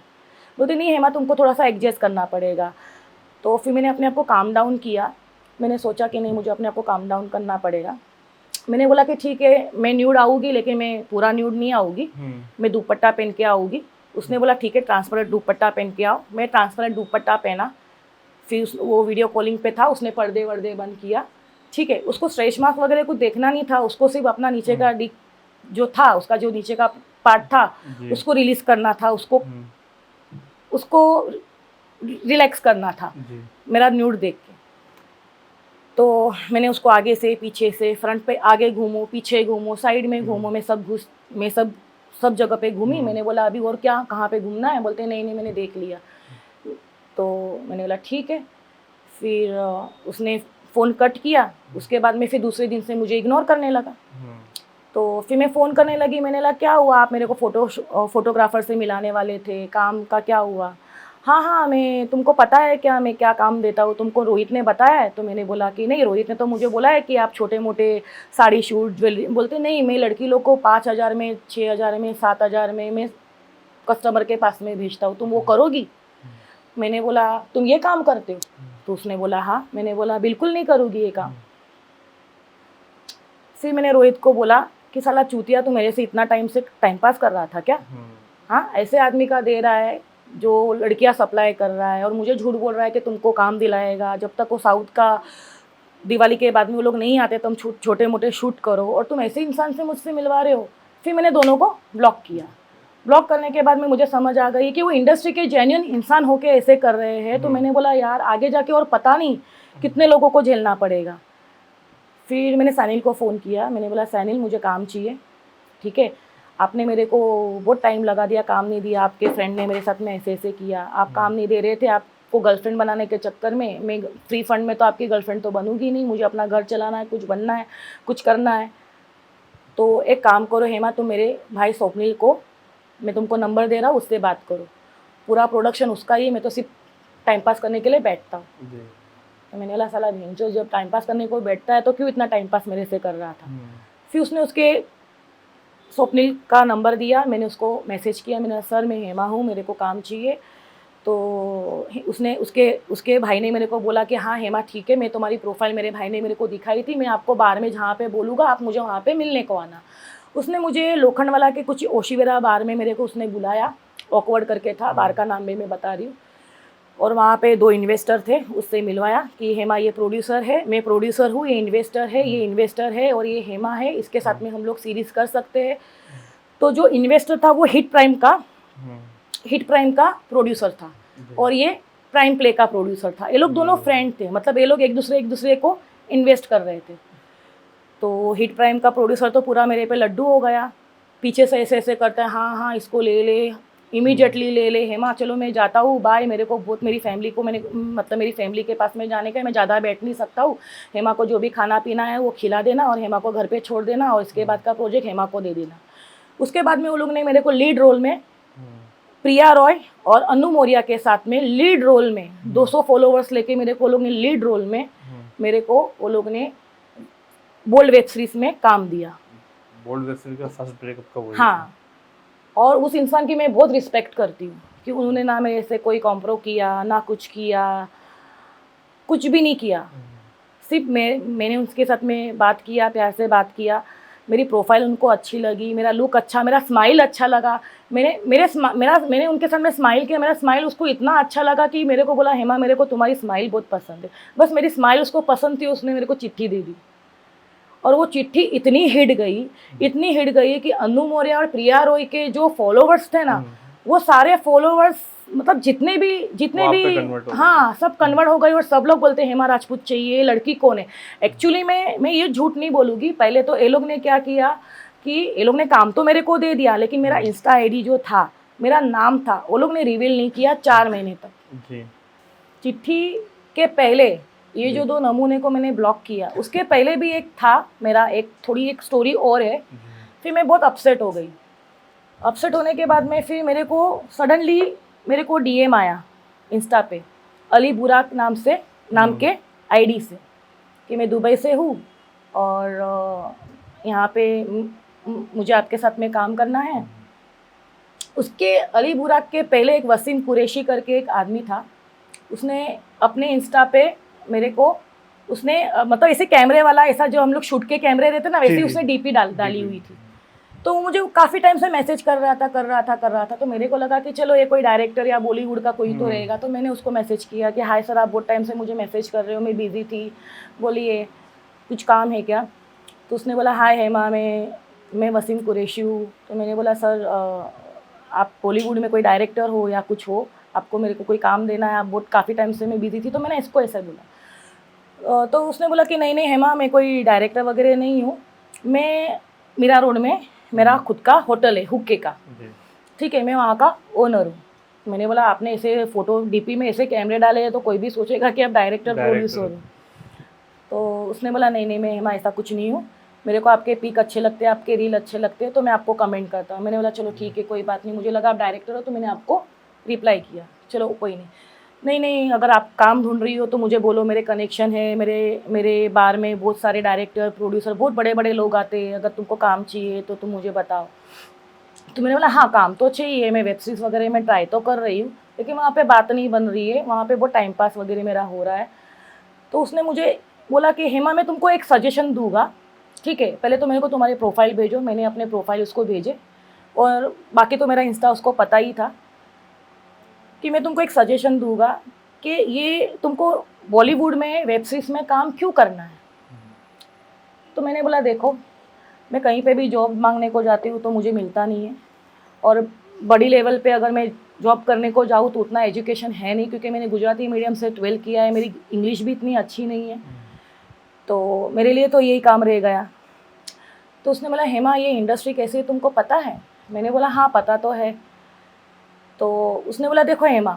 बोलते नहीं हेमा तुमको थोड़ा सा एडजस्ट करना पड़ेगा। तो फिर मैंने अपने आप को काम डाउन किया, मैंने सोचा कि नहीं मुझे अपने आप को काम डाउन करना पड़ेगा। मैंने बोला कि ठीक है मैं न्यूड आऊँगी, लेकिन मैं पूरा न्यूड नहीं आऊँगी, मैं दुपट्टा पहन के आऊँगी। उसने बोला ठीक है ट्रांसपेरेंट दुपट्टा पहन के आओ। मैं ट्रांसपेरेंट दुपट्टा पहना, फिर वो वीडियो कॉलिंग पे था, उसने पर्दे वर्दे बंद किया, ठीक है। उसको स्ट्रेच मार्क वगैरह कुछ देखना नहीं था, उसको सिर्फ अपना नीचे का डिक जो था, उसका जो नीचे का पार्ट था उसको रिलीज करना था, उसको रिलैक्स करना था मेरा न्यूड देख के। तो मैंने उसको आगे से पीछे से फ्रंट पे आगे घूमो पीछे घूमो साइड में घूमो, मैं सब जगह पे घूमी। मैंने बोला अभी और क्या कहाँ पे घूमना है? बोलते नहीं मैंने देख लिया। तो मैंने बोला ठीक है। फिर उसने फ़ोन कट किया, उसके बाद में फिर दूसरे दिन से मुझे इग्नोर करने लगा। तो फिर मैं फ़ोन करने लगी, मैंने बोला क्या हुआ, आप मेरे को फोटोग्राफर से मिलाने वाले थे, काम का क्या हुआ? हाँ मैं तुमको पता है क्या मैं क्या काम देता हूँ, तुमको रोहित ने बताया है? तो मैंने बोला कि नहीं, रोहित ने तो मुझे बोला है कि आप छोटे मोटे साड़ी शूट ज्वेलरी। बोलते नहीं मैं लड़की लोग को 5,000 में 6,000 में 7,000 में मैं कस्टमर के पास में भेजता हूँ, तुम वो करोगी? मैंने बोला तुम ये काम करते हो? तो उसने बोला हाँ। मैंने बोला बिल्कुल नहीं करूँगी ये काम। फिर मैंने रोहित को बोला कि साला चूतिया तू मेरे से इतना टाइम से टाइम पास कर रहा था क्या? हाँ ऐसे आदमी का दे रहा है जो लड़कियां सप्लाई कर रहा है और मुझे झूठ बोल रहा है कि तुमको काम दिलाएगा। जब तक वो साउथ का दिवाली के बाद में वो लोग नहीं आते तुम छोटे मोटे शूट करो और तुम ऐसे इंसान से मुझसे मिलवा रहे हो। फिर मैंने दोनों को ब्लॉक किया। ब्लॉक करने के बाद में मुझे समझ आ गई कि वो इंडस्ट्री के जेन्युइन इंसान होके ऐसे कर रहे हैं। तो मैंने बोला यार आगे जाके और पता नहीं कितने लोगों को झेलना पड़ेगा। फिर मैंने सैनिल को फ़ोन किया, मैंने बोला सैनिल मुझे काम चाहिए, ठीक है, आपने मेरे को बहुत टाइम लगा दिया, काम नहीं दिया, आपके फ्रेंड ने मेरे साथ में ऐसे ऐसे किया, आप काम नहीं दे रहे थे, आपको गर्लफ्रेंड बनाने के चक्कर में मैं फ्री फंड में तो आपकी गर्लफ्रेंड तो बनूंगी नहीं, मुझे अपना घर चलाना है, कुछ बनना है, कुछ करना है। तो एक काम करो हेमा, तुम मेरे भाई स्वप्निल को, मैं तुमको नंबर दे रहा हूँ, उससे बात करो, पूरा प्रोडक्शन उसका ही, मैं तो सिर्फ टाइम पास करने के लिए बैठता हूँ। तो मैंने बोला साला भेंचो जब टाइम पास करने को बैठता है तो क्यों इतना टाइम पास मेरे से कर रहा था। फिर उसने उसके स्वप्निल का नंबर दिया, मैंने उसको मैसेज किया, मैंने सर मैं हेमा हूँ, मेरे को काम चाहिए। तो उसने उसके भाई ने मेरे को बोला कि हाँ हेमा ठीक है, मैं तुम्हारी प्रोफाइल मेरे भाई ने मेरे को दिखाई थी, मैं आपको बार में जहाँ पे बोलूँगा आप मुझे वहाँ पे मिलने को आना। उसने मुझे लोखंडवाला के कुछ ओशीवेरा बार में मेरे को उसने बुलाया, ऑकवर्ड करके था, बार का नाम भी मैं बता रही हूँ, और वहाँ पे 2 इन्वेस्टर थे, उससे मिलवाया कि हेमा ये प्रोड्यूसर है, मैं प्रोड्यूसर हूँ, ये इन्वेस्टर है, ये इन्वेस्टर है और ये हेमा है, इसके साथ में हम लोग सीरीज़ कर सकते हैं। तो जो इन्वेस्टर था वो हिट प्राइम का प्रोड्यूसर था और ये प्राइम प्ले का प्रोड्यूसर था। ये लोग दोनों फ्रेंड थे, मतलब ये लोग एक दूसरे को इन्वेस्ट कर रहे थे। तो हिट प्राइम का प्रोड्यूसर तो पूरा मेरे पे लड्डू हो गया, पीछे से ऐसे ऐसे करता है, हाँ हाँ इसको ले ले, इमीडिएटली ले ले हेमा, चलो मैं जाता हूँ, बाय, मेरे को बहुत मेरी फैमिली को मैंने मतलब मेरी फैमिली के पास में जाने का, मैं ज़्यादा बैठ नहीं सकता हूँ, हेमा को जो भी खाना पीना है वो खिला देना और हेमा को घर पे छोड़ देना और इसके बाद का प्रोजेक्ट हेमा को दे देना। उसके बाद में वो लोग ने मेरे को लीड रोल में प्रिया रॉय और अनु मौर्य के साथ में लीड रोल में 200 फॉलोवर्स लेके मेरे को लोग ने लीड रोल में मेरे को वो लोग ने बोल्ड वेब सीरीज में काम दिया। बोल्ड वेब सीरीज का फर्स्ट ब्रेकअप कब हुआ? हाँ, और उस इंसान की मैं बहुत रिस्पेक्ट करती हूँ कि उन्होंने ना मेरे से कोई कॉम्प्रो किया, ना कुछ किया, कुछ भी नहीं किया। सिर्फ मैंने उसके साथ में बात किया, प्यार से बात किया, मेरी प्रोफाइल उनको अच्छी लगी, मेरा लुक अच्छा, मेरा स्माइल अच्छा लगा। मैंने उनके साथ में स्माइल किया, मेरा स्माइल उसको इतना अच्छा लगा कि मेरे को बोला हेमा मेरे को तुम्हारी स्माइल बहुत पसंद है। बस मेरी स्माइल उसको पसंद थी, उसने मेरे को चिट्ठी दे दी और वो चिट्ठी इतनी हिट गई कि अनु मौर्य और प्रिया रॉय के जो फॉलोवर्स थे ना, वो सारे फॉलोवर्स मतलब जितने भी हाँ सब कन्वर्ट हो गए और सब लोग बोलते हैं हेमा राजपूत चाहिए, ये लड़की कौन है। एक्चुअली मैं ये झूठ नहीं बोलूँगी, पहले तो ये लोग ने क्या किया कि ये लोग ने काम तो मेरे को दे दिया, लेकिन मेरा इंस्टा आईडी जो था, मेरा नाम था, वो लोग ने रिवील नहीं किया 4 महीने तक। चिट्ठी के पहले ये जो 2 नमूने को मैंने ब्लॉक किया, उसके पहले भी एक था मेरा, एक स्टोरी और है। फिर मैं बहुत अपसेट हो गई। अपसेट होने के बाद में फिर मेरे को सडनली मेरे को डीएम आया इंस्टा पे अली बुराक नाम के आईडी से कि मैं दुबई से हूँ और यहाँ पे मुझे आपके साथ में काम करना है। उसके अली बुराक के पहले एक वसीम कुरैशी करके एक आदमी था, उसने अपने इंस्टा पे मेरे को उसने मतलब ऐसे कैमरे वाला, ऐसा जो हम लोग शूट के कैमरे देते ना, वैसे उसने डीपी डाली हुई थी। तो वो मुझे काफ़ी टाइम से मैसेज कर रहा था। तो मेरे को लगा कि चलो ये कोई डायरेक्टर या बॉलीवुड का कोई तो रहेगा। तो मैंने उसको मैसेज किया कि हाय सर, आप बहुत टाइम से मुझे मैसेज कर रहे हो, मैं बिज़ी थी, बोलिए कुछ काम है क्या। तो उसने बोला हाय हेमा, मैं वसीम कुरैशी हूँ। तो मैंने बोला सर आप बॉलीवुड में कोई डायरेक्टर हो या कुछ हो, आपको मेरे को कोई काम देना है, आप बहुत काफ़ी टाइम से मैं बिज़ी थी। तो मैंने इसको ऐसा बोला। तो उसने बोला कि नहीं हेमा, मैं कोई डायरेक्टर वगैरह नहीं हूँ, मैं मीरा रोड में मेरा खुद का होटल है हुक्के का, ठीक है, मैं वहाँ का ओनर हूँ। मैंने बोला आपने ऐसे फ़ोटो डीपी में ऐसे कैमरे डाले हैं तो कोई भी सोचेगा कि आप डायरेक्टर प्रोड्यूसर हो। तो उसने बोला नहीं मैं हेमा ऐसा कुछ नहीं हूँ, मेरे को आपके पिक अच्छे लगते हैं, आपके रील अच्छे लगते हैं, तो मैं आपको कमेंट करता हूँ। मैंने बोला चलो ठीक है, कोई बात नहीं, मुझे लगा आप डायरेक्टर हो तो मैंने आपको रिप्लाई किया, चलो कोई नहीं, अगर आप काम ढूंढ रही हो तो मुझे बोलो, मेरे कनेक्शन है, मेरे बार में बहुत सारे डायरेक्टर प्रोड्यूसर बहुत बड़े बड़े लोग आते हैं, अगर तुमको काम चाहिए तो तुम मुझे बताओ। तो मैंने बोला हाँ काम तो चाहिए, मैं वेब सीरीज़ वगैरह में ट्राई तो कर रही हूँ, लेकिन वहाँ पे बात नहीं बन रही है, वहाँ पे बहुत टाइम पास वगैरह मेरा हो रहा है। तो उसने मुझे बोला कि हेमा मैं तुमको एक सजेशन दूंगा, ठीक है, पहले तो मेरे को तुम्हारी प्रोफाइल भेजो। मैंने अपने प्रोफाइल उसको भेजे और बाकी तो मेरा इंस्टा उसको पता ही था कि मैं तुमको एक सजेशन दूंगा कि ये तुमको बॉलीवुड में वेब सीरीज़ में काम क्यों करना है। तो मैंने बोला देखो, मैं कहीं पे भी जॉब मांगने को जाती हूँ तो मुझे मिलता नहीं है, और बड़ी लेवल पे अगर मैं जॉब करने को जाऊँ तो उतना एजुकेशन है नहीं, क्योंकि मैंने गुजराती मीडियम से 12 किया है, मेरी इंग्लिश भी इतनी अच्छी नहीं है, तो मेरे लिए तो यही काम रह गया। तो उसने बोला हेमा ये इंडस्ट्री कैसी है तुमको पता है। मैंने बोला हाँ पता तो है। तो उसने बोला देखो हेमा,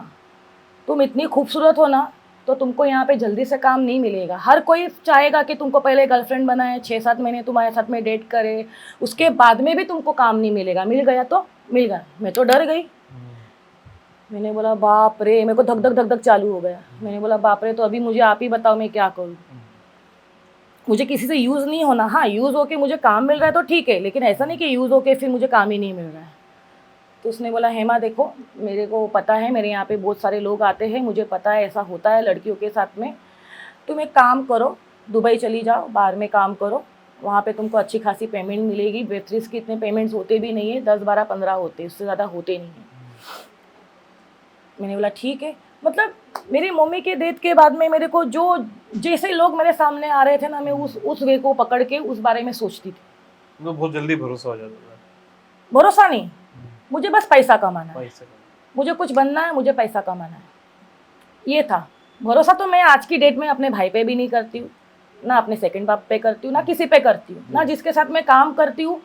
तुम इतनी खूबसूरत हो ना, तो तुमको यहाँ पे जल्दी से काम नहीं मिलेगा। हर कोई चाहेगा कि तुमको पहले गर्लफ्रेंड बनाए, 6-7 महीने तुम्हारे साथ में डेट करे, उसके बाद में भी तुमको काम नहीं मिलेगा। मिल गया तो मिल गया, मैं तो डर गई। मैंने बोला बाप रे, मेरे को धक धक चालू हो गया। मैंने बोला बाप रे, तो अभी मुझे आप ही बताओ मैं क्या करूँ। मुझे किसी से यूज़ नहीं होना, हाँ यूज़ होके मुझे काम मिल रहा है तो ठीक है, लेकिन ऐसा नहीं कि यूज़ होके फिर मुझे काम ही नहीं मिल रहा है। तो उसने बोला हेमा देखो, मेरे को पता है, मेरे यहाँ पे बहुत सारे लोग आते हैं, मुझे पता है ऐसा होता है लड़कियों के साथ में, तुम एक काम करो, दुबई चली जाओ, बाहर में काम करो, वहाँ पे तुमको अच्छी खासी पेमेंट मिलेगी। वेब सीरीज़ के इतने पेमेंट्स होते भी नहीं है, 10, 12, 15 होते, उससे ज़्यादा होते नहीं हैं। मैंने बोला ठीक है। मतलब मेरी मम्मी के डेथ के बाद में मेरे को जो जैसे लोग मेरे सामने आ रहे थे ना, मैं उस वे को पकड़ के उस बारे में सोचती थी। तो बहुत जल्दी भरोसा हो जाता था। भरोसा नहीं, मुझे बस पैसा कमाना है, पैसे का। मुझे कुछ बनना है, मुझे पैसा कमाना है, ये था। भरोसा तो मैं आज की डेट में अपने भाई पे भी नहीं करती हूँ, ना अपने सेकंड बाप पे करती हूँ, ना किसी पे करती हूँ, ना जिसके साथ मैं काम करती हूँ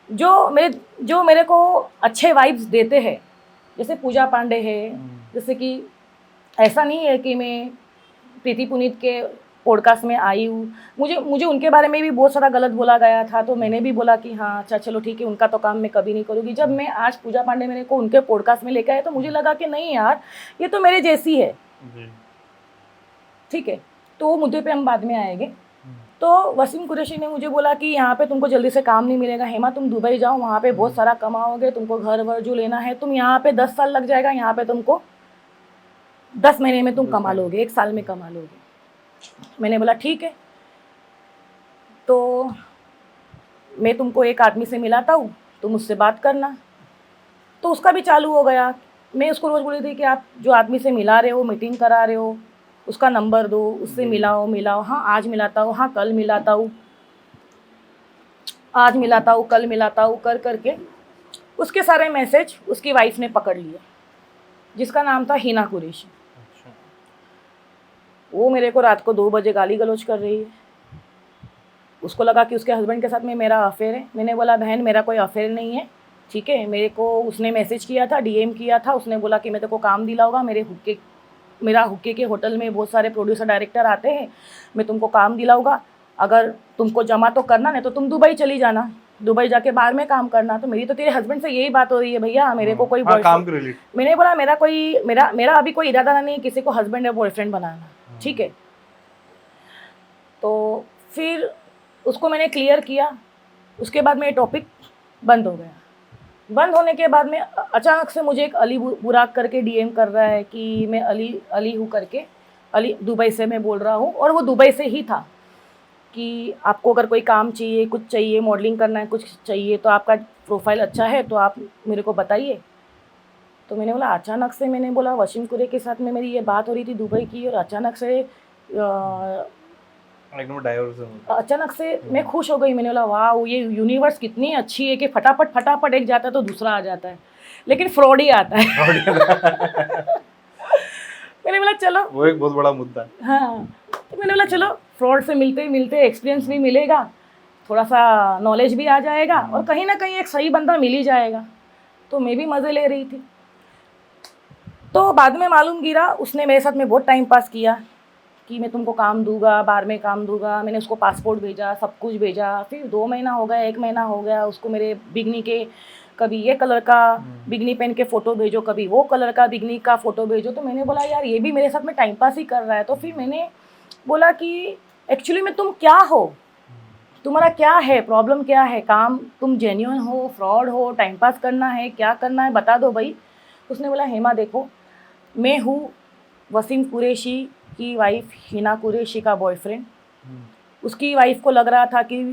जो मेरे को अच्छे वाइब्स देते हैं, जैसे पूजा पांडे है। जैसे कि ऐसा नहीं है कि मैं प्रीति पुनीत के पॉडकास्ट में आई हूँ, मुझे उनके बारे में भी बहुत सारा गलत बोला गया था, तो मैंने भी बोला कि हाँ अच्छा चलो ठीक है, उनका तो काम मैं कभी नहीं करूँगी। जब मैं आज पूजा पांडे मेरे को उनके पॉडकास्ट में लेकर आए तो मुझे लगा कि नहीं यार, ये तो मेरे जैसी है। ठीक है, तो वो मुद्दे पे हम बाद में आएंगे। तो वसीम कुरैशी ने मुझे बोला कि यहाँ पे तुमको जल्दी से काम नहीं मिलेगा हेमा, तुम दुबई जाओ, वहाँ पे बहुत सारा कमाओगे, तुमको घर वर जो लेना है, तुम यहाँ पे 10 साल लग जाएगा, यहाँ पे तुमको 10 महीने में तुम कमा लोगे, 1 साल में कमा लोगे। मैंने बोला ठीक है, तो मैं तुमको एक आदमी से मिलाता हूँ, तुम उससे बात करना। तो उसका भी चालू हो गया। मैं उसको रोज़ बोली थी कि आप जो आदमी से मिला रहे हो, मीटिंग करा रहे हो, उसका नंबर दो, उससे मिलाओ। हाँ आज मिलाता हूँ, हाँ कल मिलाता हूँ, आज मिलाता हूँ, कल मिलाता हूँ, कर करके उसके सारे मैसेज उसकी वाइफ ने पकड़ लिए, जिसका नाम था हिना कुरैशी। वो मेरे को रात को 2 बजे गाली गलौज कर रही है। उसको लगा कि उसके हस्बैंड के साथ में मेरा अफेयर है। मैंने बोला बहन मेरा कोई अफेयर नहीं है, ठीक है। मेरे को उसने मैसेज किया था, डीएम किया था, उसने बोला कि मैं तेरे को काम दिलाऊंगा, मेरा हुक्के के होटल में बहुत सारे प्रोड्यूसर डायरेक्टर आते हैं, मैं तुमको काम दिलाऊंगा, अगर तुमको जमा तो करना, नहीं तो तुम दुबई चली जाना, दुबई जाके बाहर में काम करना। तो मेरी तो तेरे हस्बैंड से यही बात हो रही है भैया, मेरे को कोई काम के रिलेटेड। मैंने बोला मेरा अभी कोई इरादा नहीं है किसी को हस्बैंड या बॉयफ्रेंड बनाना, ठीक है। तो फिर उसको मैंने क्लियर किया, उसके बाद में टॉपिक बंद हो गया। बंद होने के बाद में अचानक से मुझे एक अली बुराक करके डीएम कर रहा है कि मैं अली हूँ करके, अली दुबई से मैं बोल रहा हूँ, और वो दुबई से ही था कि आपको अगर कोई काम चाहिए, कुछ चाहिए, मॉडलिंग करना है, कुछ चाहिए, तो आपका प्रोफाइल अच्छा है तो आप मेरे को बताइए। तो मैंने बोला अचानक से, मैंने बोला वसीम कुरैशी के साथ में मेरी ये बात हो रही थी दुबई की, और अचानक से मैं खुश हो गई। मैंने बोला वाह, ये यूनिवर्स कितनी अच्छी है कि फटाफट एक जाता है तो दूसरा आ जाता है, लेकिन फ्रॉड ही आता है। मैंने बोला चलो, वो एक बहुत बड़ा मुद्दा है। हाँ, तो मैंने बोला चलो फ्रॉड से मिलते मिलते एक्सपीरियंस भी मिलेगा, थोड़ा सा नॉलेज भी आ जाएगा, और कहीं ना कहीं एक सही बंदा मिल ही जाएगा। तो मैं भी मज़े ले रही थी। तो बाद में मालूम गिरा, उसने मेरे साथ में बहुत टाइम पास किया कि मैं तुमको काम दूंगा, बाहर में काम दूंगा। मैंने उसको पासपोर्ट भेजा, सब कुछ भेजा। फिर 2 महीना हो गया, 1 महीना हो गया, उसको मेरे बिगनी के कभी ये कलर का बिगनी पहन के फ़ोटो भेजो, कभी वो कलर का बिगनी का फ़ोटो भेजो। तो मैंने बोला यार ये भी मेरे साथ में टाइम पास ही कर रहा है। तो फिर मैंने बोला कि एक्चुअली में तुम क्या हो, तुम्हारा क्या है, प्रॉब्लम क्या है, काम तुम जेन्युइन हो, फ्रॉड हो, टाइम पास करना है, क्या करना है, बता दो भाई। उसने बोला हेमा देखो, मैं हूँ वसीम कुरैशी की वाइफ हिना कुरैशी का बॉयफ्रेंड। उसकी वाइफ को लग रहा था कि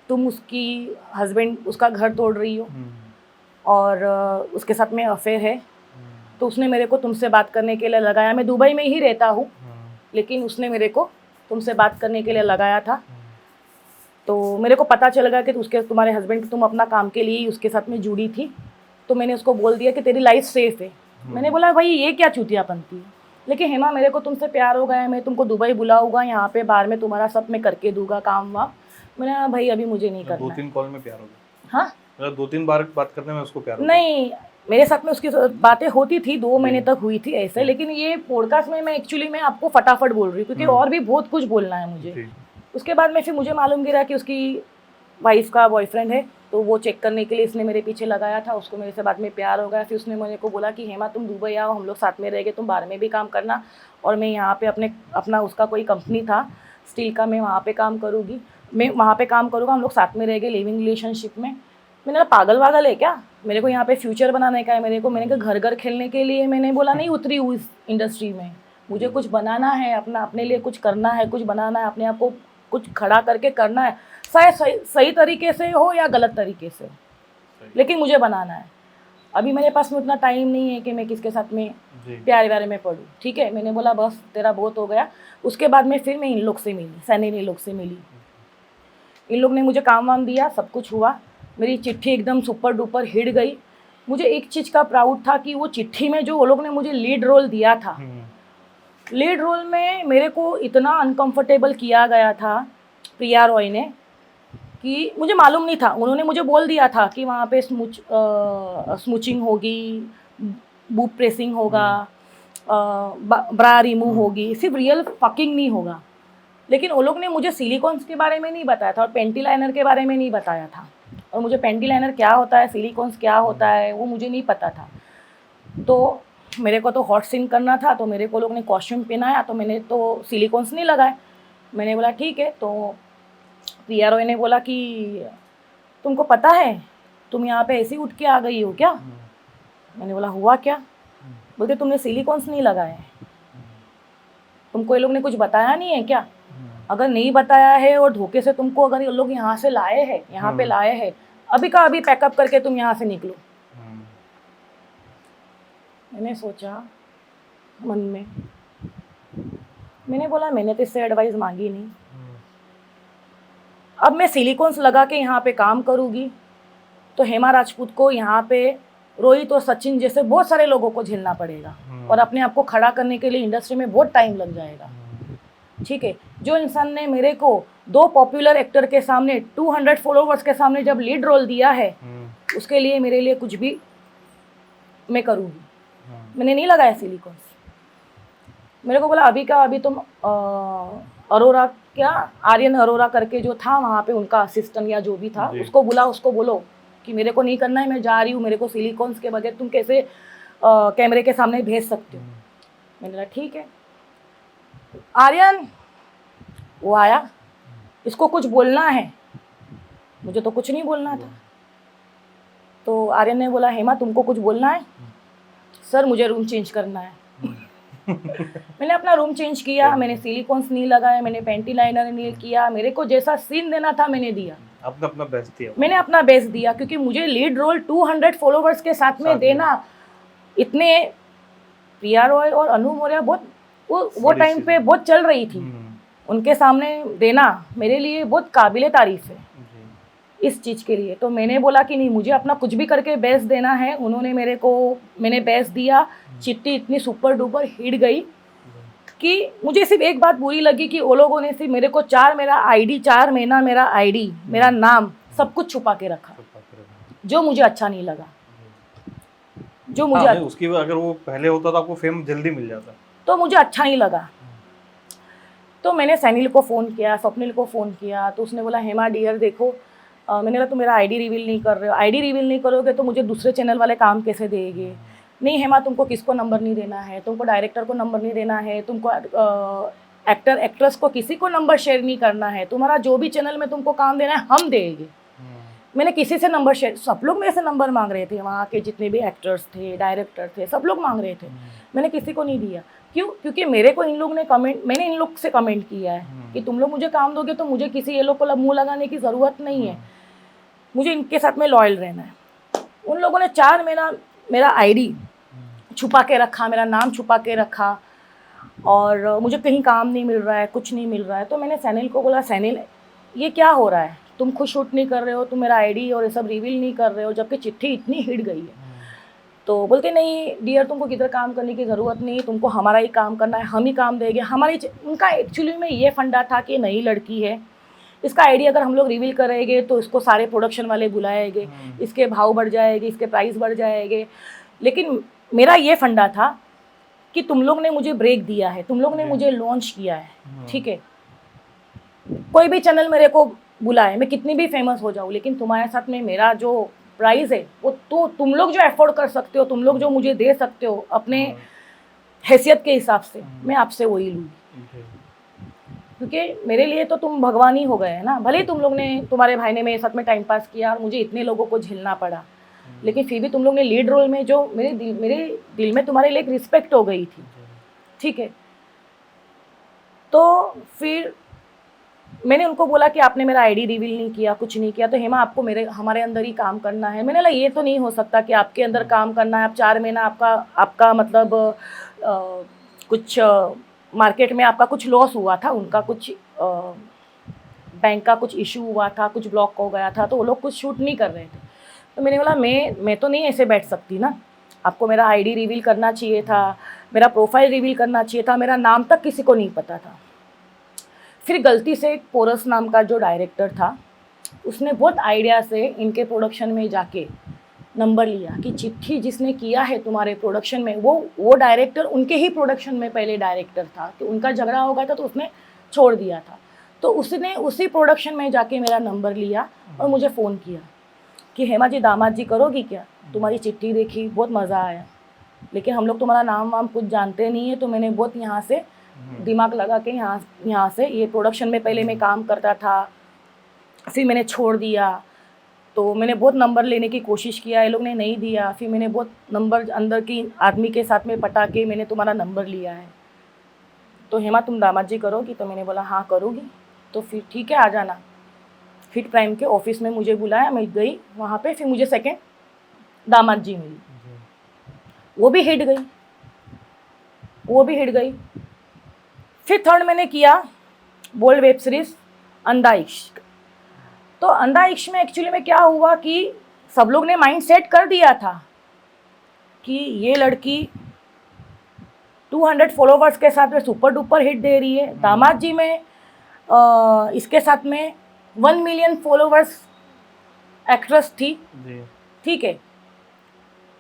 तुम उसकी हस्बैंड उसका घर तोड़ रही हो और उसके साथ में अफेयर है। तो उसने मेरे को तुमसे बात करने के लिए लगाया। मैं दुबई में ही रहता हूँ, लेकिन उसने मेरे को तुमसे बात करने के लिए लगाया था। तो मेरे को पता चल गया कि तुम्हारे हस्बैंड तुम अपना काम के लिए ही उसके साथ में जुड़ी थी। तो मैंने उसको बोल दिया कि तेरी लाइफ सेफ है। मैंने बोला भाई ये क्या चूतियापंती है, लेकिन हेमा मेरे को तुमसे प्यार हो गया है, मैं तुमको दुबई बुलाऊंगा, यहाँ पे बाहर में तुम्हारा सब मैं करके दूंगा काम वाम। मैंने कहा भाई अभी मुझे नहीं करना। 2-3 कॉल में प्यार हो गया? हाँ, मतलब 2-3 बार बात करने में उसको प्यार हो गया? नहीं, मेरे साथ में उसकी बातें होती थी, 2 महीने तक हुई थी ऐसे। लेकिन ये पॉडकास्ट में मैं एक्चुअली मैं आपको फटाफट बोल रही हूँ क्योंकि और भी बहुत कुछ बोलना है मुझे। उसके बाद में फिर मुझे मालूम गिरा कि उसकी वाइफ का बॉयफ्रेंड है, तो वो चेक करने के लिए इसने मेरे पीछे लगाया था। उसको मेरे से बाद में प्यार हो गया। फिर उसने मेरे को बोला कि हेमा तुम दुबई आओ, हम लोग साथ में रहेंगे, तुम बाहर में भी काम करना और मैं यहाँ पे अपना उसका कोई कंपनी था स्टील का, मैं वहाँ पे काम करूँगी, मैं वहाँ पे काम करूँगा, हम लोग साथ में रहेंगे लिविंग रिलेशनशिप में। मैंने कहा पागल वागल है क्या, मेरे को यहाँ पे फ्यूचर बनाने का है, मैंने कहा घर घर खेलने के लिए मैंने बोला नहीं उतरी हूँ इस इंडस्ट्री में। मुझे कुछ बनाना है, अपने लिए कुछ करना है, कुछ बनाना है, अपने आप को कुछ खड़ा करके करना है, चाहे सही तरीके से हो या गलत तरीके से, लेकिन मुझे बनाना है। अभी मेरे पास में उतना टाइम नहीं है कि मैं किसके साथ में प्यारे व्यारे में पढ़ूँ, ठीक है। मैंने बोला बस तेरा बहुत हो गया। उसके बाद में फिर मैं इन लोग से मिली, सैनी लोग से मिली। इन लोग ने मुझे काम वाम दिया, सब कुछ हुआ। मेरी चिट्ठी एकदम सुपर डुपर हिट गई। मुझे एक चीज़ का प्राउड था कि वो चिट्ठी में जो वो लोग ने मुझे लीड रोल दिया था, लीड रोल में मेरे को इतना अनकंफर्टेबल किया गया था प्रिया रॉय ने कि मुझे मालूम नहीं था। उन्होंने मुझे बोल दिया था कि वहाँ पे स्मूचिंग होगी, बूब प्रेसिंग होगा, ब्रा रिमूव होगी, सिर्फ रियल फकिंग नहीं होगा। लेकिन वो लोग ने मुझे सिलिकॉन्स के बारे में नहीं बताया था और पेंटी लाइनर के बारे में नहीं बताया था। और मुझे पेंटी लाइनर क्या होता है, सिलिकॉन्स क्या होता है, वो मुझे नहीं पता था। तो मेरे को तो हॉट सीन करना था, तो मेरे को लोग ने कॉस्ट्यूम पहनाया, तो मैंने तो सिलिकॉन्स नहीं लगाए। मैंने बोला ठीक है। तो प्रिया रॉय ने बोला कि तुमको पता है तुम यहाँ पे ऐसे उठ के आ गई हो क्या? मैंने बोला हुआ क्या? बोलते तुमने सिलिकॉन्स नहीं लगाए, तुमको ये लोग ने कुछ बताया नहीं है क्या? अगर नहीं बताया है और धोखे से तुमको अगर ये लोग यहाँ से लाए हैं, यहाँ पे लाए हैं, अभी का अभी पैकअप करके तुम यहाँ से निकलो। मैंने सोचा मन में, मैंने बोला मैंने तो इससे एडवाइस मांगी नहीं। अब मैं सिलिकॉन्स लगा के यहाँ पे काम करूँगी तो हेमा राजपूत को यहाँ पे रोहित और सचिन जैसे बहुत सारे लोगों को झेलना पड़ेगा और अपने आप को खड़ा करने के लिए इंडस्ट्री में बहुत टाइम लग जाएगा। ठीक है, जो इंसान ने मेरे को 2 पॉपुलर एक्टर के सामने 200 फॉलोवर्स के सामने जब लीड रोल दिया है, उसके लिए मेरे लिए कुछ भी मैं करूँगी। मैंने नहीं लगाया सिलिकॉन्स। मेरे को बोला अभी का अभी तुम अरोरा, क्या आर्यन अरोरा करके जो था वहाँ पे उनका असिस्टेंट या जो भी था, उसको बुला, उसको बोलो कि मेरे को नहीं करना है, मैं जा रही हूँ, मेरे को सिलिकॉन्स के बगैर तुम कैसे कैमरे के सामने भेज सकते हो। मैंने बोला ठीक है। आर्यन वो आया, इसको कुछ बोलना है, मुझे तो कुछ नहीं बोलना था। तो आर्यन ने बोला हेमा तुमको कुछ बोलना है? सर मुझे रूम चेंज करना है। मैंने अपना रूम चेंज किया, मैंने सिलिकॉन्स नहीं लगाया, मैंने पेंटी लाइनर नहीं किया, मेरे को जैसा सीन देना था मैंने दिया, अपना बेस्ट दिया। मैंने अपना बेस्ट दिया क्योंकि मुझे लीड रोल 200 फॉलोवर्स के साथ में देना, इतने प्रिया रॉय और अनु मौर्य बहुत वो टाइम पे बहुत चल रही थी, उनके सामने देना मेरे लिए बहुत काबिले तारीफ है इस चीज़ के लिए। तो मैंने बोला कि नहीं, मुझे अपना कुछ भी करके बेस्ट देना है। उन्होंने मेरे को, मैंने बेस्ट दिया, चिट्ठी इतनी सुपर डुपर हिट गई कि मुझे सिर्फ एक बात बुरी लगी कि वो लोगों ने सिर्फ मेरे को 4 महीना मेरा आईडी, मेरा नाम सब कुछ छुपा के रखा, जो मुझे अच्छा नहीं लगा। जो मुझे उसकी अगर वो पहले होता तो आपको फेम जल्दी मिल जाता, तो मुझे अच्छा नहीं लगा। तो मैंने सैनिल को फ़ोन किया, स्वप्निल को फ़ोन किया, तो उसने बोला हेमा डियर देखो, मैंने कहा तुम मेरा आईडी रिवील नहीं कर रहे हो, आईडी रिवील नहीं करोगे तो मुझे दूसरे चैनल वाले काम कैसे देंगे? नहीं हेमा तुमको किसको नंबर नहीं देना है, तुमको डायरेक्टर को नंबर नहीं देना है, तुमको एक्टर एक्ट्रेस को किसी को नंबर शेयर नहीं करना है, तुम्हारा जो भी चैनल में तुमको काम देना है हम देंगे। मैंने किसी से नंबर शेयर, सब लोग मेरे से नंबर मांग रहे थे, वहाँ के जितने भी एक्टर्स थे, डायरेक्टर थे, सब लोग मांग रहे थे, मैंने किसी को नहीं दिया। क्यों? क्योंकि मेरे को इन लोग ने कमेंट, मैंने इन लोग से कमेंट किया है कि तुम लोग मुझे काम दोगे तो मुझे किसी ये लोग को मुँह लगाने की ज़रूरत नहीं है, मुझे इनके साथ में लॉयल रहना है। उन लोगों ने 4 महीना मेरा आईडी छुपा के रखा, मेरा नाम छुपा के रखा और मुझे कहीं काम नहीं मिल रहा है, कुछ नहीं मिल रहा है। तो मैंने सैनिल को बोला सैनिल ये क्या हो रहा है, तुम खुद शूट नहीं कर रहे हो, तुम मेरा आईडी और ये सब रिवील नहीं कर रहे हो, जबकि चिट्ठी इतनी हिट गई है। तो बोलते नहीं डियर तुमको किधर काम करने की ज़रूरत नहीं, तुमको हमारा ही काम करना है, हम ही काम देंगे हमारी। उनका एक्चुअली में ये फंडा था कि नई लड़की है, इसका आईडी अगर हम लोग रिवील करेंगे तो इसको सारे प्रोडक्शन वाले बुलाएंगे, इसके भाव बढ़ जाएंगे, इसके प्राइस बढ़ जाएंगे। लेकिन मेरा ये फंडा था कि तुम लोग ने मुझे ब्रेक दिया है, तुम लोग ने मुझे लॉन्च किया है, ठीक है, कोई भी चैनल मेरे को बुलाए, मैं कितनी भी फेमस हो जाऊँ, लेकिन तुम्हारे साथ में meरा जो प्राइस है वो तो तुम लोग जो अफोर्ड कर सकते हो, तुम लोग जो मुझे दे सकते हो अपने हैसियत के हिसाब से, मैं आपसे वही लूँगी। क्योंकि मेरे लिए तो तुम भगवान ही हो गए हैं ना। भले ही तुम लोग ने, तुम्हारे भाई ने मेरे साथ में टाइम पास किया और मुझे इतने लोगों को झेलना पड़ा, लेकिन फिर भी तुम लोग ने लीड रोल में जो मेरे दिल में तुम्हारे लिए एक रिस्पेक्ट हो गई थी, ठीक है। तो फिर मैंने उनको बोला कि आपने मेरा आईडी रिवील नहीं किया, कुछ नहीं किया, तो हेमा आपको हमारे अंदर ही काम करना है। मैंने बोला ये तो नहीं हो सकता कि आपके अंदर काम करना है, आप 4 महीना आपका मतलब कुछ मार्केट में आपका कुछ लॉस हुआ था, उनका कुछ बैंक का कुछ इशू हुआ था, कुछ ब्लॉक हो गया था, तो वो लोग कुछ शूट नहीं कर रहे थे। तो मैंने बोला मैं तो नहीं ऐसे बैठ सकती ना, आपको मेरा आईडी रिवील करना चाहिए था, मेरा प्रोफाइल रिवील करना चाहिए था, मेरा नाम तक किसी को नहीं पता था। फिर गलती से एक पोरस नाम का जो डायरेक्टर था, उसने बहुत आइडिया से इनके प्रोडक्शन में जाके नंबर लिया कि चिट्ठी जिसने किया है तुम्हारे प्रोडक्शन में, वो डायरेक्टर उनके ही प्रोडक्शन में पहले डायरेक्टर था, कि उनका झगड़ा हो गया था तो उसने छोड़ दिया था। तो उसने उसी प्रोडक्शन में जाके मेरा नंबर लिया और मुझे फ़ोन किया कि हेमा जी, दामाद जी करोगी क्या, तुम्हारी चिट्ठी देखी, बहुत मज़ा आया, लेकिन हम लोग तुम्हारा नाम वाम कुछ जानते नहीं है, तो मैंने बहुत यहाँ से दिमाग लगा के यहाँ से ये प्रोडक्शन में पहले मैं काम करता था, फिर मैंने छोड़ दिया, तो मैंने बहुत नंबर लेने की कोशिश किया, ये लोग ने नहीं दिया, फिर मैंने बहुत नंबर अंदर की आदमी के साथ में पटा के मैंने तुम्हारा नंबर लिया है, तो हेमा तुम दामाद जी करोगी? तो मैंने बोला हाँ करूँगी। तो फिर ठीक है, आ जाना। हिट प्राइम के ऑफिस में मुझे बुलाया, मैं गई वहाँ पे, फिर मुझे सेकंड दामाद जी मिली, वो भी हिट गई। फिर थर्ड मैंने किया बोल्ड वेब सीरीज़ अंधा इश्क। तो अंधा इश्क में एक्चुअली में क्या हुआ कि सब लोग ने माइंड सेट कर दिया था कि ये लड़की 200 फॉलोवर्स के साथ में सुपर डुपर हिट दे रही है। दामाद जी में इसके साथ में 1 मिलियन फॉलोवर्स एक्ट्रेस थी, ठीक है,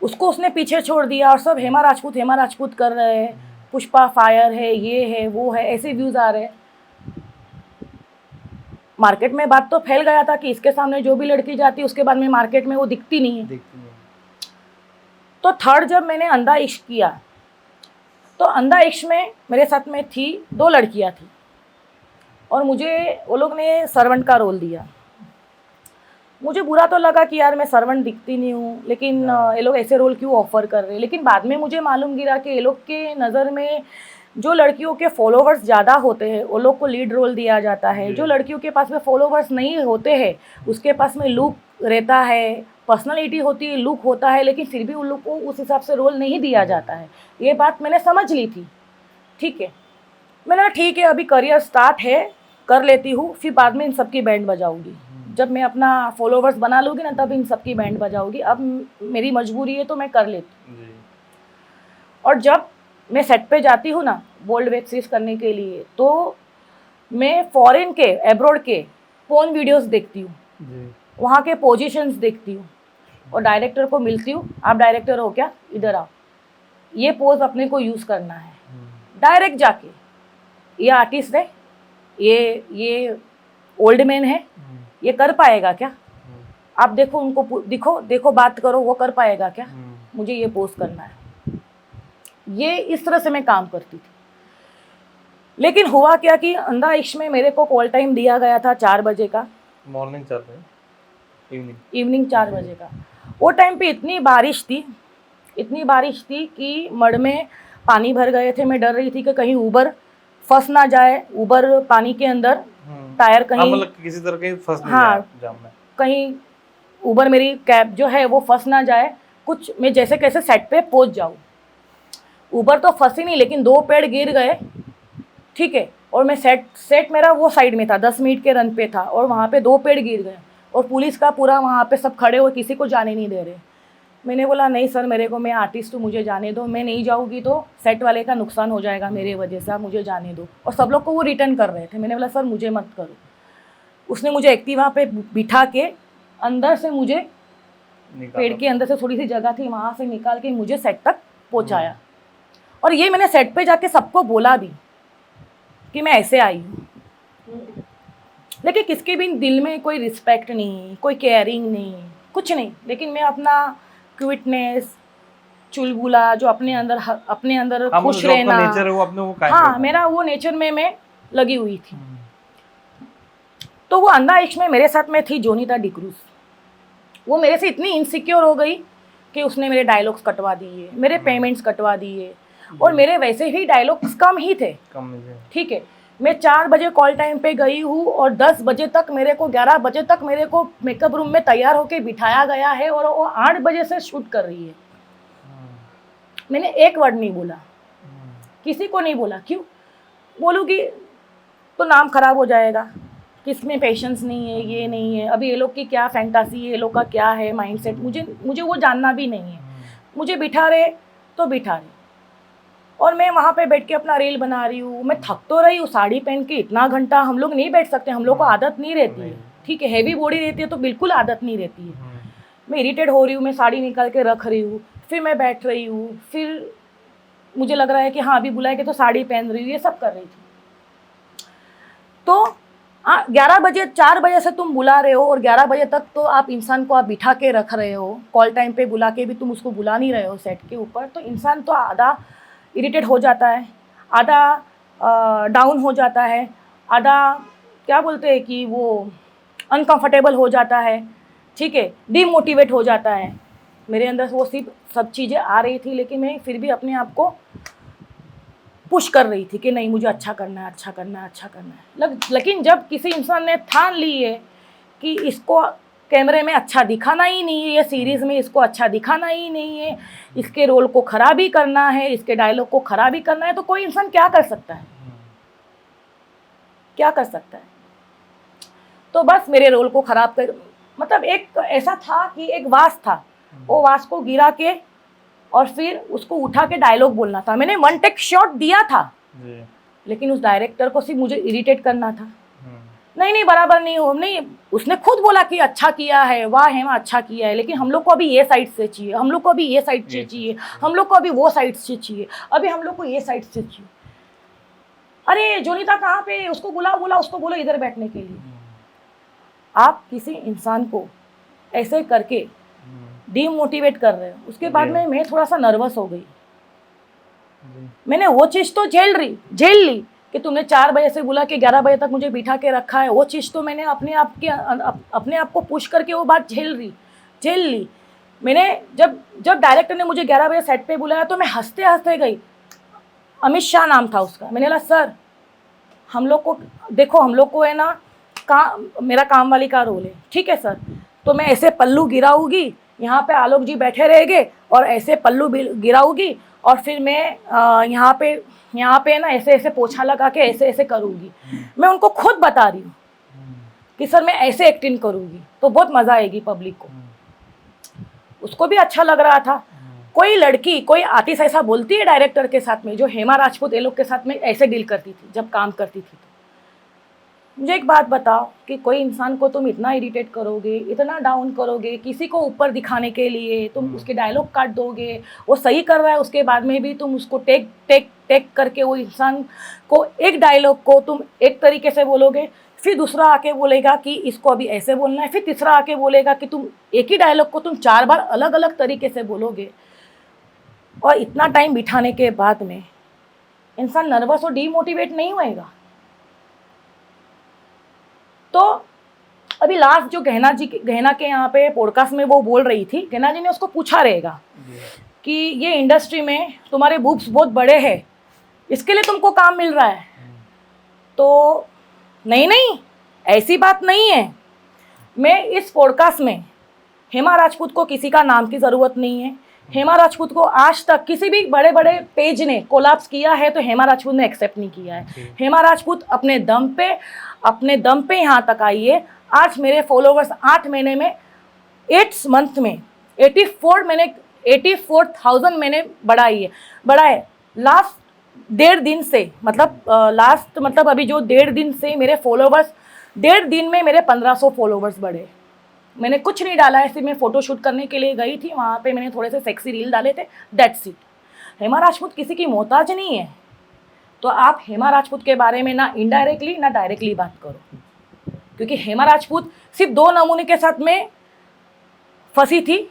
उसको उसने पीछे छोड़ दिया और सब हेमा राजपूत कर रहे हैं, पुष्पा फायर है, ये है वो है, ऐसे व्यूज़ आ रहे हैं। मार्केट में बात तो फैल गया था कि इसके सामने जो भी लड़की जाती है उसके बाद में मार्केट में वो दिखती नहीं है। तो थर्ड जब मैंने अंधा इश्क किया, तो अंधा इश्क में मेरे साथ में थी 2 लड़कियां थी और मुझे वो लोग ने सर्वेंट का रोल दिया। मुझे बुरा तो लगा कि यार मैं सर्वेंट दिखती नहीं हूँ, लेकिन ये लोग ऐसे रोल क्यों ऑफ़र कर रहे हैं। लेकिन बाद में मुझे मालूम गिरा कि ये लोग के नज़र में जो लड़कियों के फॉलोवर्स ज़्यादा होते हैं वो लोग को लीड रोल दिया जाता है, जो लड़कियों के पास में फॉलोवर्स नहीं होते हैं उसके पास में लुक रहता है, पर्सनालिटी होती है, लुक होता है, लेकिन फिर भी उन लोग को उस हिसाब से रोल नहीं दिया जाता है। ये बात मैंने समझ ली थी, ठीक है। मैंने ठीक है, अभी करियर स्टार्ट है, कर लेती हूँ, फिर बाद में इन सब की बैंड बजाऊँगी। जब मैं अपना फॉलोवर्स बना लूँगी ना, तब इन सब की बैंड बजाऊँगी। अब मेरी मजबूरी है तो मैं कर लेती हूँ। और जब मैं सेट पे जाती हूँ ना बोल्ड वेब सीरीज करने के लिए, तो मैं फॉरेन के, एब्रॉड के पोर्न वीडियोस देखती हूँ, वहाँ के पोजीशंस देखती हूँ और डायरेक्टर को मिलती हूँ, आप डायरेक्टर हो क्या, इधर आओ, ये पोज अपने को यूज़ करना है। डायरेक्ट जाके, ये आर्टिस्ट है, ये ओल्ड मैन है, ये कर पाएगा क्या, आप देखो उनको, देखो बात करो, वो कर पाएगा क्या, मुझे ये पोज करना है। ये इस तरह से मैं काम करती थी। लेकिन हुआ क्या कि अंधा इश्क में मेरे को कॉल टाइम दिया गया था 4 बजे का, मॉर्निंग 4 बजे, इवनिंग 4 बजे का। वो टाइम पे इतनी बारिश थी कि मड में पानी भर गए थे। मैं डर रही थी कि कहीं ऊबर फंस ना जाए, ऊबर पानी के अंदर, टायर कहीं मतलब किसी तरह के फंस नहीं हाँ, जाए जाम में, कहीं ऊबर मेरी कैब जो है वो फंस ना जाए, कुछ मैं जैसे कैसे सेट पे पहुंच जाऊँ। ऊबर तो फंसी नहीं, लेकिन 2 पेड़ गिर गए, ठीक है, और मैं सेट मेरा वो साइड में था, 10 मिनट के रन पे था, और वहाँ पे 2 पेड़ गिर गए और पुलिस का पूरा वहाँ पे सब खड़े हुए, किसी को जाने नहीं दे रहे। मैंने बोला नहीं सर, मेरे को, मैं आर्टिस्ट हूँ, मुझे जाने दो, मैं नहीं जाऊँगी तो सेट वाले का नुकसान हो जाएगा मेरे वजह से, आप मुझे जाने दो। और सब लोग को वो रिटर्न कर रहे थे। मैंने बोला सर मुझे मत करो। उसने मुझे एक्टिवा पे बिठा के अंदर से मुझे, पेड़ के अंदर से थोड़ी सी जगह थी, वहाँ से निकाल के मुझे सेट तक पहुँचाया। और ये मैंने सेट पे जाके सबको बोला भी कि मैं ऐसे आई हूँ, लेकिन किसके भी दिल में कोई रिस्पेक्ट नहीं, कोई केयरिंग नहीं, कुछ नहीं। लेकिन मैं अपना क्विटनेस, चुलबुला, जो अपने अंदर खुश रहना, नेचर है वो अपने वो कायम हाँ, करना। मेरा वो नेचर में मैं लगी हुई थी। तो वो अंधा इश्क में मेरे साथ में थी जोनीता डिक्रूज। वो मेरे से इतनी इनसिक्योर हो गई कि उसने मेरे डायलॉग्स कटवा दिए, मेरे पेमेंट्स कटवा दिए, और मेरे वैसे ही डायलॉग्स कम ही थे, ठीक है। मैं 4 बजे कॉल टाइम पे गई हूँ और 10 बजे तक मेरे को, 11 बजे तक मेरे को मेकअप रूम में तैयार होके बिठाया गया है, और वो 8 बजे से शूट कर रही है। मैंने एक वर्ड नहीं बोला, किसी को नहीं बोला। क्यों बोलूँगी तो नाम खराब हो जाएगा, किस में पेशेंस नहीं है, ये नहीं है, अभी ये लोग की क्या फैंटासी है, ये लोग का क्या है माइंडसेट, मुझे वो जानना भी नहीं है। मुझे बिठा रहे तो बिठा रहे, और मैं वहाँ पे बैठ के अपना रील बना रही हूँ। मैं थक तो रही हूँ, साड़ी पहन के इतना घंटा हम लोग नहीं बैठ सकते, हम लोग को आदत नहीं रहती है, ठीक है, हैवी बॉडी रहती है तो बिल्कुल आदत नहीं रहती है। मैं इरिटेट हो रही हूँ, मैं साड़ी निकाल के रख रही हूँ, फिर मैं बैठ रही हूँ, फिर मुझे लग रहा है कि हाँ अभी बुलाए के तो साड़ी पहन रही हूँ, ये सब कर रही थी। तो 11 बजे 4 बजे से तुम बुला रहे हो और 11 बजे तक तो आप इंसान को आप बिठा के रख रहे हो, कॉल टाइम पे बुला के भी तुम उसको बुला नहीं रहे हो सेट के ऊपर, तो इंसान तो आधा इरिटेट हो जाता है, आधा डाउन हो जाता है, आधा क्या बोलते हैं कि वो अनकंफर्टेबल हो जाता है, ठीक है, डीमोटिवेट हो जाता है। मेरे अंदर वो सब चीज़ें आ रही थी, लेकिन मैं फिर भी अपने आप को पुश कर रही थी कि नहीं मुझे अच्छा करना है, अच्छा करना है, अच्छा करना है। लेकिन जब किसी इंसान ने ठान ली है कि इसको कैमरे में अच्छा दिखाना ही नहीं है, ये सीरीज़ में इसको अच्छा दिखाना ही नहीं है, इसके रोल को ख़राब ही करना है, इसके डायलॉग को ख़राब ही करना है, तो कोई इंसान क्या कर सकता है, क्या कर सकता है। तो बस मेरे रोल को ख़राब कर, मतलब एक ऐसा था कि एक वास था, वो वास को गिरा के और फिर उसको उठा के डायलॉग बोलना था। मैंने 1 टेक शॉट दिया था, लेकिन उस डायरेक्टर को सिर्फ मुझे इरिटेट करना था। नहीं बराबर नहीं हो, नहीं, उसने खुद बोला कि अच्छा किया है, वाह हेमा अच्छा किया है, लेकिन हम लोग को अभी ये साइड से चाहिए, हम लोग को अभी ये साइड से चाहिए, हम लोग को अभी वो साइड से चाहिए, अभी हम लोग को ये साइड से चाहिए। अरे जोनीता कहाँ पे, उसको बोला उसको बोलो इधर बैठने के लिए। आप किसी इंसान को ऐसे करके डीमोटिवेट कर रहे हो। उसके बाद में मैं थोड़ा सा नर्वस हो गई। मैंने वो चीज़ तो झेल ली कि तुमने 4 बजे से बुला के 11 बजे तक मुझे बिठा के रखा है, वो चीज़ तो मैंने अपने आप को पुश करके वो बात झेल ली। मैंने जब डायरेक्टर ने मुझे 11 बजे सेट पे बुलाया तो मैं हंसते हंसते गई। अमित शाह नाम था उसका। मैंने बोला सर हम लोग को देखो, हम लोग को है ना मेरा काम वाली का रोल है, ठीक है सर, तो मैं ऐसे पल्लू गिराऊंगी, यहाँ पे आलोक जी बैठे रहेंगे और ऐसे पल्लू गिराऊंगी, और फिर मैं यहाँ पे ना ऐसे ऐसे पोछा लगा के ऐसे ऐसे करूँगी। मैं उनको खुद बता रही हूँ कि सर मैं ऐसे एक्टिंग करूँगी तो बहुत मज़ा आएगी पब्लिक को। उसको भी अच्छा लग रहा था। कोई लड़की, कोई आर्टिस्ट ऐसा बोलती है डायरेक्टर के साथ में, जो हेमा राजपूत ये लोग के साथ में ऐसे डील करती थी जब काम करती थी। मुझे एक बात बताओ कि कोई इंसान को तुम इतना इरिटेट करोगे, इतना डाउन करोगे, किसी को ऊपर दिखाने के लिए तुम उसके डायलॉग काट दोगे, वो सही कर रहा है उसके बाद में भी तुम उसको टेक करके वो इंसान को एक डायलॉग को तुम एक तरीके से बोलोगे, फिर दूसरा आके बोलेगा कि इसको अभी ऐसे बोलना है, फिर तीसरा आके बोलेगा कि तुम एक ही डायलॉग को तुम 4 बार अलग अलग तरीके से बोलोगे, और इतना टाइम बिठाने के बाद में इंसान नर्वस और डीमोटिवेट नहीं होएगा। तो अभी लास्ट जो गहना के यहाँ पे पॉडकास्ट में वो बोल रही थी, गहना जी ने उसको पूछा रहेगा कि ये इंडस्ट्री में तुम्हारे बूब्स बहुत बड़े हैं, इसके लिए तुमको काम मिल रहा है। तो नहीं ऐसी बात नहीं है। मैं इस पॉडकास्ट में हेमा राजपूत को किसी का नाम की ज़रूरत नहीं है। हेमा राजपूत को आज तक किसी भी बड़े बड़े पेज ने कोलैप्स किया है तो हेमा राजपूत ने एक्सेप्ट नहीं किया है। हेमा राजपूत अपने दम पे यहाँ तक आई है। आज मेरे फॉलोवर्स 8 महीने में 8 मंथ में 84,000 मैंने बढ़ाए लास्ट 1.5 दिन से, मतलब अभी जो 1.5 दिन से मेरे फॉलोवर्स 1.5 दिन में मेरे 1500 फॉलोवर्स बढ़े। मैंने कुछ नहीं डाला है, सिर्फ मैं फ़ोटो शूट करने के लिए गई थी, वहाँ पे मैंने थोड़े से सेक्सी रील डाले थे, दैट्स इट। हेमा राजपूत किसी की मोहताज नहीं है। तो आप हेमा राजपूत के बारे में ना इनडायरेक्टली ना डायरेक्टली बात करो, क्योंकि हेमा राजपूत सिर्फ 2 नमूने के साथ में फंसी थी।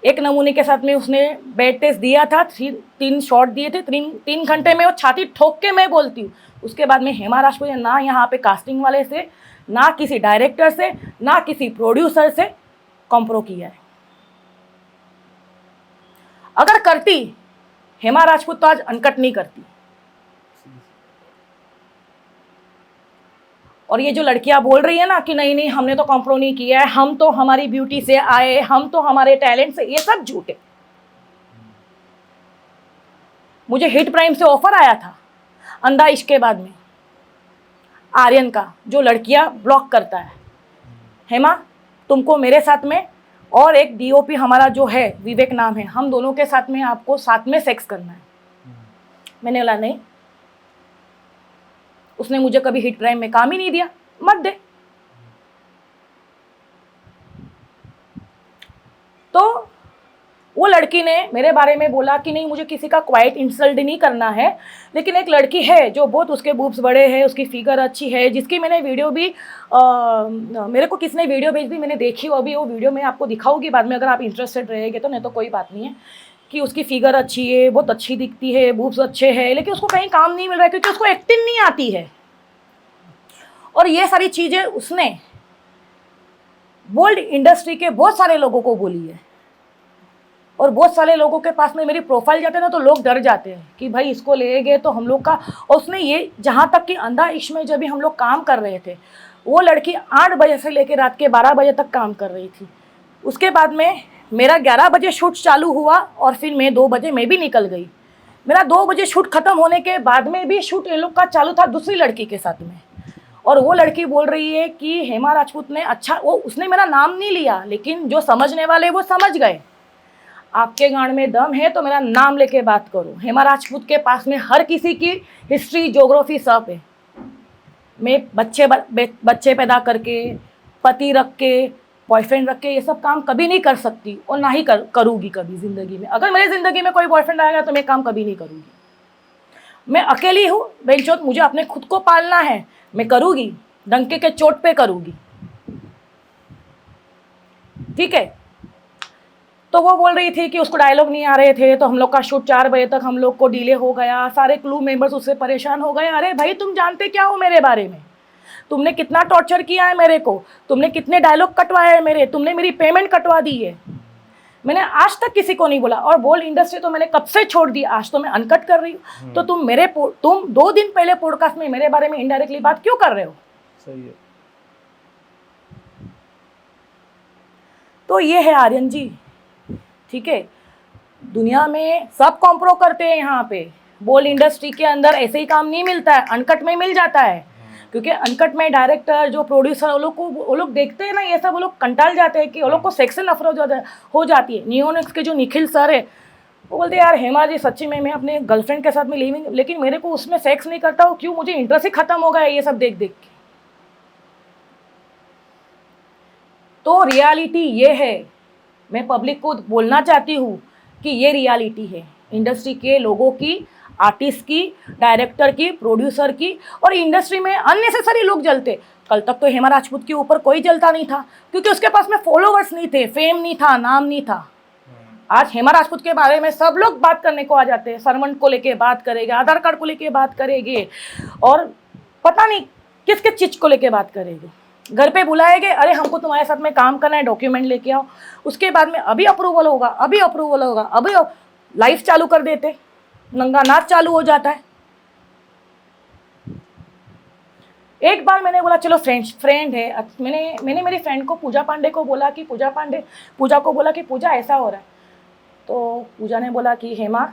एक नमूने के साथ में उसने बेड टेस्ट दिया था, 3 शॉट दिए थे, 3 घंटे में वो छाती ठोक के मैं बोलती हूँ। उसके बाद में हेमा राजपूत ने ना यहाँ पे कास्टिंग वाले से, ना किसी डायरेक्टर से, ना किसी प्रोड्यूसर से कॉम्प्रो किया है। अगर करती हेमा राजपूत तो आज अनकट नहीं करती। और ये जो लड़कियां बोल रही है ना कि नहीं हमने तो कॉम्प्रो नहीं किया है, हम तो हमारी ब्यूटी से आए, हम तो हमारे टैलेंट से, ये सब झूठ है। मुझे हिट प्राइम से ऑफर आया था अंधा इश्क के बाद में। आर्यन का, जो लड़कियां ब्लॉक करता है। हेमा, तुमको मेरे साथ में और एक डीओपी हमारा जो है विवेक नाम है, हम दोनों के साथ में आपको साथ में सेक्स करना है। मैंने बोला नहीं, उसने मुझे कभी हिट क्राइम में काम ही नहीं दिया, मत दे। तो वो लड़की ने मेरे बारे में बोला कि नहीं, मुझे किसी का क्वाइट इंसल्ट नहीं करना है, लेकिन एक लड़की है जो बहुत, उसके बूब्स बड़े हैं, उसकी फिगर अच्छी है, जिसकी मैंने वीडियो भी मेरे को किसने वीडियो भेज दी, मैंने देखी, अभी वो वीडियो मैं आपको दिखाऊंगी बाद में, अगर आप इंटरेस्टेड रहेंगे तो, नहीं तो कोई बात नहीं है, कि उसकी फिगर अच्छी है, बहुत अच्छी दिखती है, बूब्स अच्छे हैं, लेकिन उसको कहीं काम नहीं मिल रहा है क्योंकि उसको एक्टिंग नहीं आती है। और ये सारी चीज़ें उसने बोल्ड इंडस्ट्री के बहुत सारे लोगों को बोली है, और बहुत सारे लोगों के पास में मेरी प्रोफाइल जाते हैं ना, तो लोग डर जाते हैं कि भाई इसको ले गए तो हम लोग का। और उसने ये, जहाँ तक कि अंधा इश्क में जब भी हम लोग काम कर रहे थे, वो लड़की 8 बजे से लेकर रात के 12 बजे तक काम कर रही थी। उसके बाद में मेरा 11 बजे शूट चालू हुआ और फिर मैं 2 बजे मैं भी निकल गई। मेरा 2 बजे शूट खत्म होने के बाद में भी शूट ये लोग का चालू था दूसरी लड़की के साथ में, और वो लड़की बोल रही है कि हेमा राजपूत ने अच्छा, वो उसने मेरा नाम नहीं लिया, लेकिन जो समझने वाले वो समझ गए। आपके गांड में दम है तो मेरा नाम लेके बात करो। हेमा राजपूत के पास में हर किसी की हिस्ट्री, ज्योग्राफी सब है। मैं बच्चे पैदा करके, पति रख के, बॉयफ्रेंड रख के ये सब काम कभी नहीं कर सकती, और ना ही करूँगी कभी ज़िंदगी में। अगर मेरी ज़िंदगी में कोई बॉयफ्रेंड आएगा तो मैं काम कभी नहीं करूँगी। मैं अकेली हूँ बेंचोत, मुझे अपने खुद को पालना है, मैं करूँगी, डंके के चोट पे करूँगी, ठीक है। तो वो बोल रही थी कि उसको डायलॉग नहीं आ रहे थे, तो हम लोग का शूट 4 बजे तक हम लोग को डिले हो गया, सारे क्रू मेंबर्स उससे परेशान हो गए। अरे भाई, तुम जानते क्या हो मेरे बारे में? तुमने कितना टॉर्चर किया है मेरे को, तुमने कितने डायलॉग कटवाए हैं मेरे, तुमने मेरी पेमेंट कटवा दी है। मैंने आज तक किसी को नहीं बोला, और बोल इंडस्ट्री तो मैंने कब से छोड़ दी, आज तो मैं अनकट कर रही हूँ। तो तुम 2 दिन पहले पॉडकास्ट में मेरे बारे में इनडायरेक्टली बात क्यों कर रहे हो? सही है। तो ये है आर्यन जी, ठीक है। दुनिया में सब कॉम्प्रो करते हैं, यहाँ पे बोल इंडस्ट्री के अंदर ऐसे ही काम नहीं मिलता है, अनकट में मिल जाता है। क्योंकि अनकट में डायरेक्टर, जो प्रोड्यूसर, वो लोग देखते हैं ना ये सब, वो लोग कंटाल जाते हैं कि वो लोग को सेक्स से नफरत हो जाती है। नियोनिक्स के जो निखिल सर है, वो बोलते हैं यार हेमा जी सच्ची में मैं अपने गर्लफ्रेंड के साथ में लिविंग, लेकिन मेरे को उसमें सेक्स नहीं करता हूँ, क्यों? मुझे इंटरेस्ट ही खत्म हो गया ये सब देख देख के। तो रियलिटी ये है, मैं पब्लिक को बोलना चाहती हूँ कि ये रियलिटी है इंडस्ट्री के लोगों की, आर्टिस्ट की, डायरेक्टर की, प्रोड्यूसर की, और इंडस्ट्री में अननेसेसरी लोग जलते। कल तक तो हेमा राजपूत के ऊपर कोई जलता नहीं था, क्योंकि उसके पास में फॉलोवर्स नहीं थे, फेम नहीं था, नाम नहीं था। आज हेमा राजपूत के बारे में सब लोग बात करने को आ जाते हैं, सर्वेंट को लेके बात करेंगे, आधार कार्ड को लेके बात करेंगे, और पता नहीं किस किस चीज़ को लेके बात करेंगे। घर पे बुलाएंगे, अरे हमको तुम्हारे साथ में काम करना है, डॉक्यूमेंट लेके आओ। उसके बाद में अभी अप्रूवल होगा, अभी अप्रूवल होगा, अभी लाइफ चालू कर देते, नंगा नाच चालू हो जाता है। एक बार मैंने बोला चलो फ्रेंड है, मैंने मेरी फ्रेंड को, पूजा पांडे को बोला कि पूजा को बोला कि पूजा ऐसा हो रहा है। तो पूजा ने बोला कि हेमा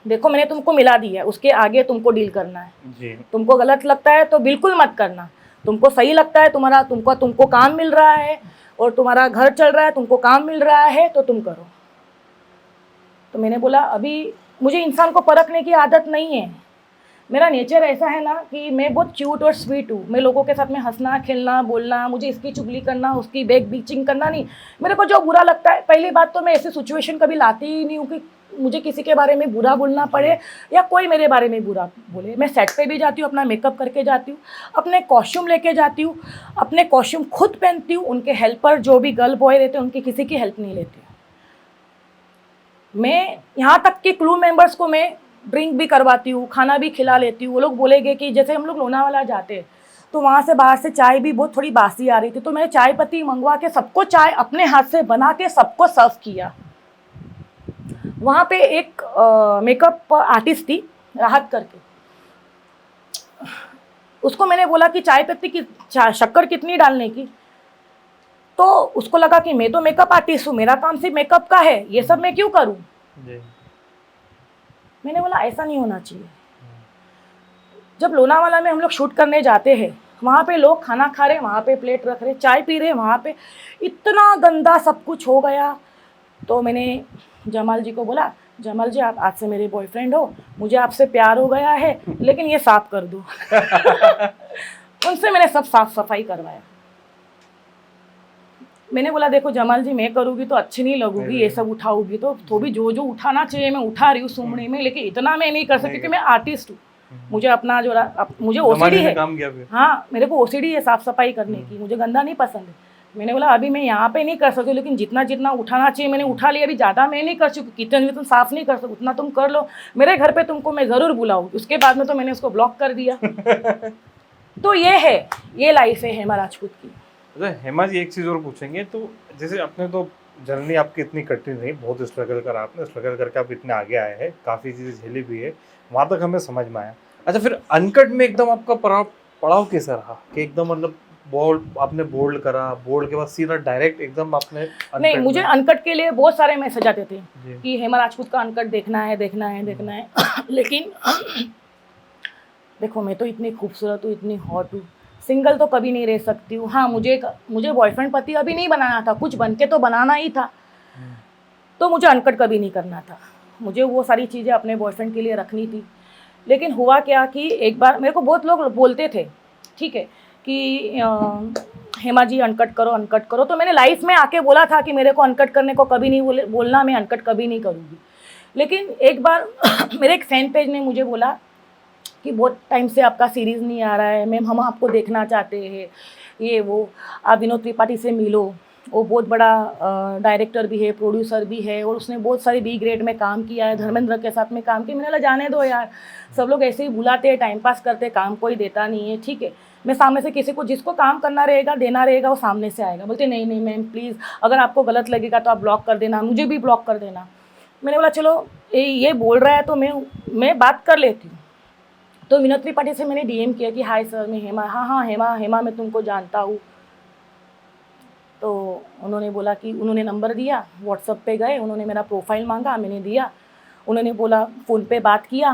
देखो, मैंने तुमको मिला दिया है, उसके आगे तुमको डील करना है जी। तुमको गलत लगता है तो बिल्कुल मत करना, तुमको सही लगता है, तुमको काम मिल रहा है और तुम्हारा घर चल रहा है, तुमको काम मिल रहा है तो तुम करो। तो मैंने बोला अभी मुझे इंसान को परखने की आदत नहीं है, मेरा नेचर ऐसा है ना कि मैं बहुत क्यूट और स्वीट हूँ। मैं लोगों के साथ में हंसना, खेलना, बोलना, मुझे इसकी चुगली करना, उसकी बैक बीचिंग करना नहीं। मेरे को जो बुरा लगता है, पहली बात तो मैं ऐसी सिचुएशन कभी लाती ही नहीं हूँ कि मुझे किसी के बारे में बुरा बोलना पड़े या कोई मेरे बारे में बुरा बोले। मैं सेट पे भी जाती हूँ, अपना मेकअप करके जाती हूँ, अपने कॉस्ट्यूम लेके जाती हूँ, अपने कॉस्ट्यूम खुद पहनती हूँ। उनके हेल्पर जो भी गर्ल बॉय रहते हैं उनकी किसी की हेल्प नहीं लेती। मैं यहाँ तक कि क्रू मेंबर्स को मैं ड्रिंक भी करवाती हूँ, खाना भी खिला लेती हूँ। वो लोग बोलेंगे कि जैसे हम लोग लोनावाला जाते तो वहाँ से बाहर से चाय भी बहुत थोड़ी बासी आ रही थी, तो मैंने चाय पत्ती मंगवा के सबको चाय अपने हाथ से बना के सबको सर्व किया। वहाँ पे एक मेकअप आर्टिस्ट थी राहत करके, उसको मैंने बोला कि चाय पत्ती की शक्कर कितनी डालने की, तो उसको लगा कि मैं तो मेकअप आर्टिस्ट हूँ, मेरा काम सिर्फ मेकअप का है, ये सब मैं क्यों करूँ। मैंने बोला ऐसा नहीं होना चाहिए। जब लोनावाला में हम लोग शूट करने जाते हैं, वहाँ पे लोग खाना खा रहे, वहाँ पे प्लेट रख रहे, चाय पी रहे, वहाँ पे इतना गंदा सब कुछ हो गया। तो मैंने जमाल जी को बोला, जमाल जी आप आज से मेरे बॉयफ्रेंड हो, मुझे आपसे प्यार हो गया है, लेकिन ये साफ कर दो। उनसे मैंने सब साफ सफाई करवाया। मैंने बोला देखो जमाल जी, मैं करूँगी तो अच्छी नहीं लगूगी, ये सब उठाऊंगी तो भी जो उठाना चाहिए मैं उठा रही हूँ सुमड़ी में, लेकिन इतना मैं नहीं कर सकती क्योंकि मैं आर्टिस्ट हूँ। मुझे अपना जो मुझे ओसीडी है, काम किया फिर। हाँ मेरे को ओसीडी है साफ सफाई करने की, मुझे गंदा नहीं पसंद है। मैंने बोला अभी मैं यहाँ पे नहीं कर सकती, लेकिन जितना जितना उठाना चाहिए मैंने उठा लिया, अभी ज़्यादा मैं नहीं कर सकती, किचन में तुम साफ नहीं कर सकते, उतना तुम कर लो, मेरे घर पे तुमको मैं ज़रूर बुलाऊँ। उसके बाद में तो मैंने उसको ब्लॉक कर दिया। तो ये है, ये लाइफ है हेमा राजपूत की। अच्छा हेमा जी, एक चीज़ और पूछेंगे, तो जैसे आपने तो जर्नी आपकी इतनी कठिन नहीं, बहुत स्ट्रगल करा आपने, स्ट्रगल करके आप इतने आगे आए हैं, काफ़ी चीज़ें झेली भी है, वहाँ तक हमें समझ में आया। अच्छा फिर अनकट में एकदम आपका पड़ाव कैसा रहा कि एकदम मतलब आपने बोल्ड करा, बोल्ड के बाद सीधा डायरेक्ट एकदम आपने नहीं, मुझे अनकट के लिए बहुत सारे मैसेज आते थे जी। कि हेमा राजपूत का अनकट देखना है देखना है देखना है। लेकिन देखो मैं तो इतनी खूबसूरत हूँ, इतनी हॉट हूँ, सिंगल तो कभी नहीं रह सकती हूँ। हाँ मुझे बॉयफ्रेंड पति अभी नहीं बनाना था, कुछ बन के तो बनाना ही था, तो मुझे अनकट कभी नहीं करना था, मुझे वो सारी चीज़ें अपने बॉयफ्रेंड के लिए रखनी थी। लेकिन हुआ क्या कि एक बार मेरे को बहुत लोग बोलते थे, ठीक है, कि हेमा जी अनकट करो, तो मैंने लाइफ में आके बोला था कि मेरे को अनकट करने को कभी नहीं बोलना, मैं अनकट कभी नहीं करूँगी। लेकिन एक बार मेरे एक फैन पेज ने मुझे बोला कि बहुत टाइम से आपका सीरीज़ नहीं आ रहा है मैम, हम आपको देखना चाहते हैं, ये वो, आप विनोद त्रिपाठी से मिलो, वो बहुत बड़ा डायरेक्टर भी है, प्रोड्यूसर भी है, और उसने बहुत सारी बी ग्रेड में काम किया है, धर्मेंद्र के साथ में काम किया। मैंने बोला जाने दो यार, सब लोग ऐसे ही बुलाते हैं, टाइम पास करते, काम कोई देता नहीं है, ठीक है, मैं सामने से किसी को जिसको काम करना रहेगा देना रहेगा वो सामने से आएगा। बोलते नहीं नहीं मैम प्लीज़, अगर आपको गलत लगेगा तो आप ब्लॉक कर देना, मुझे भी ब्लॉक कर देना। मैंने बोला चलो ये बोल रहा है तो मैं बात कर लेती हूँ। तो विनोद त्रिपाठी से मैंने डीएम किया कि हाय सर, मैं हेमा, हाँ हेमा मैं तुमको जानता हूँ। तो उन्होंने बोला कि उन्होंने नंबर दिया, व्हाट्सएप पे गए, उन्होंने मेरा प्रोफाइल मांगा, मैंने दिया, उन्होंने बोला फ़ोन पे बात किया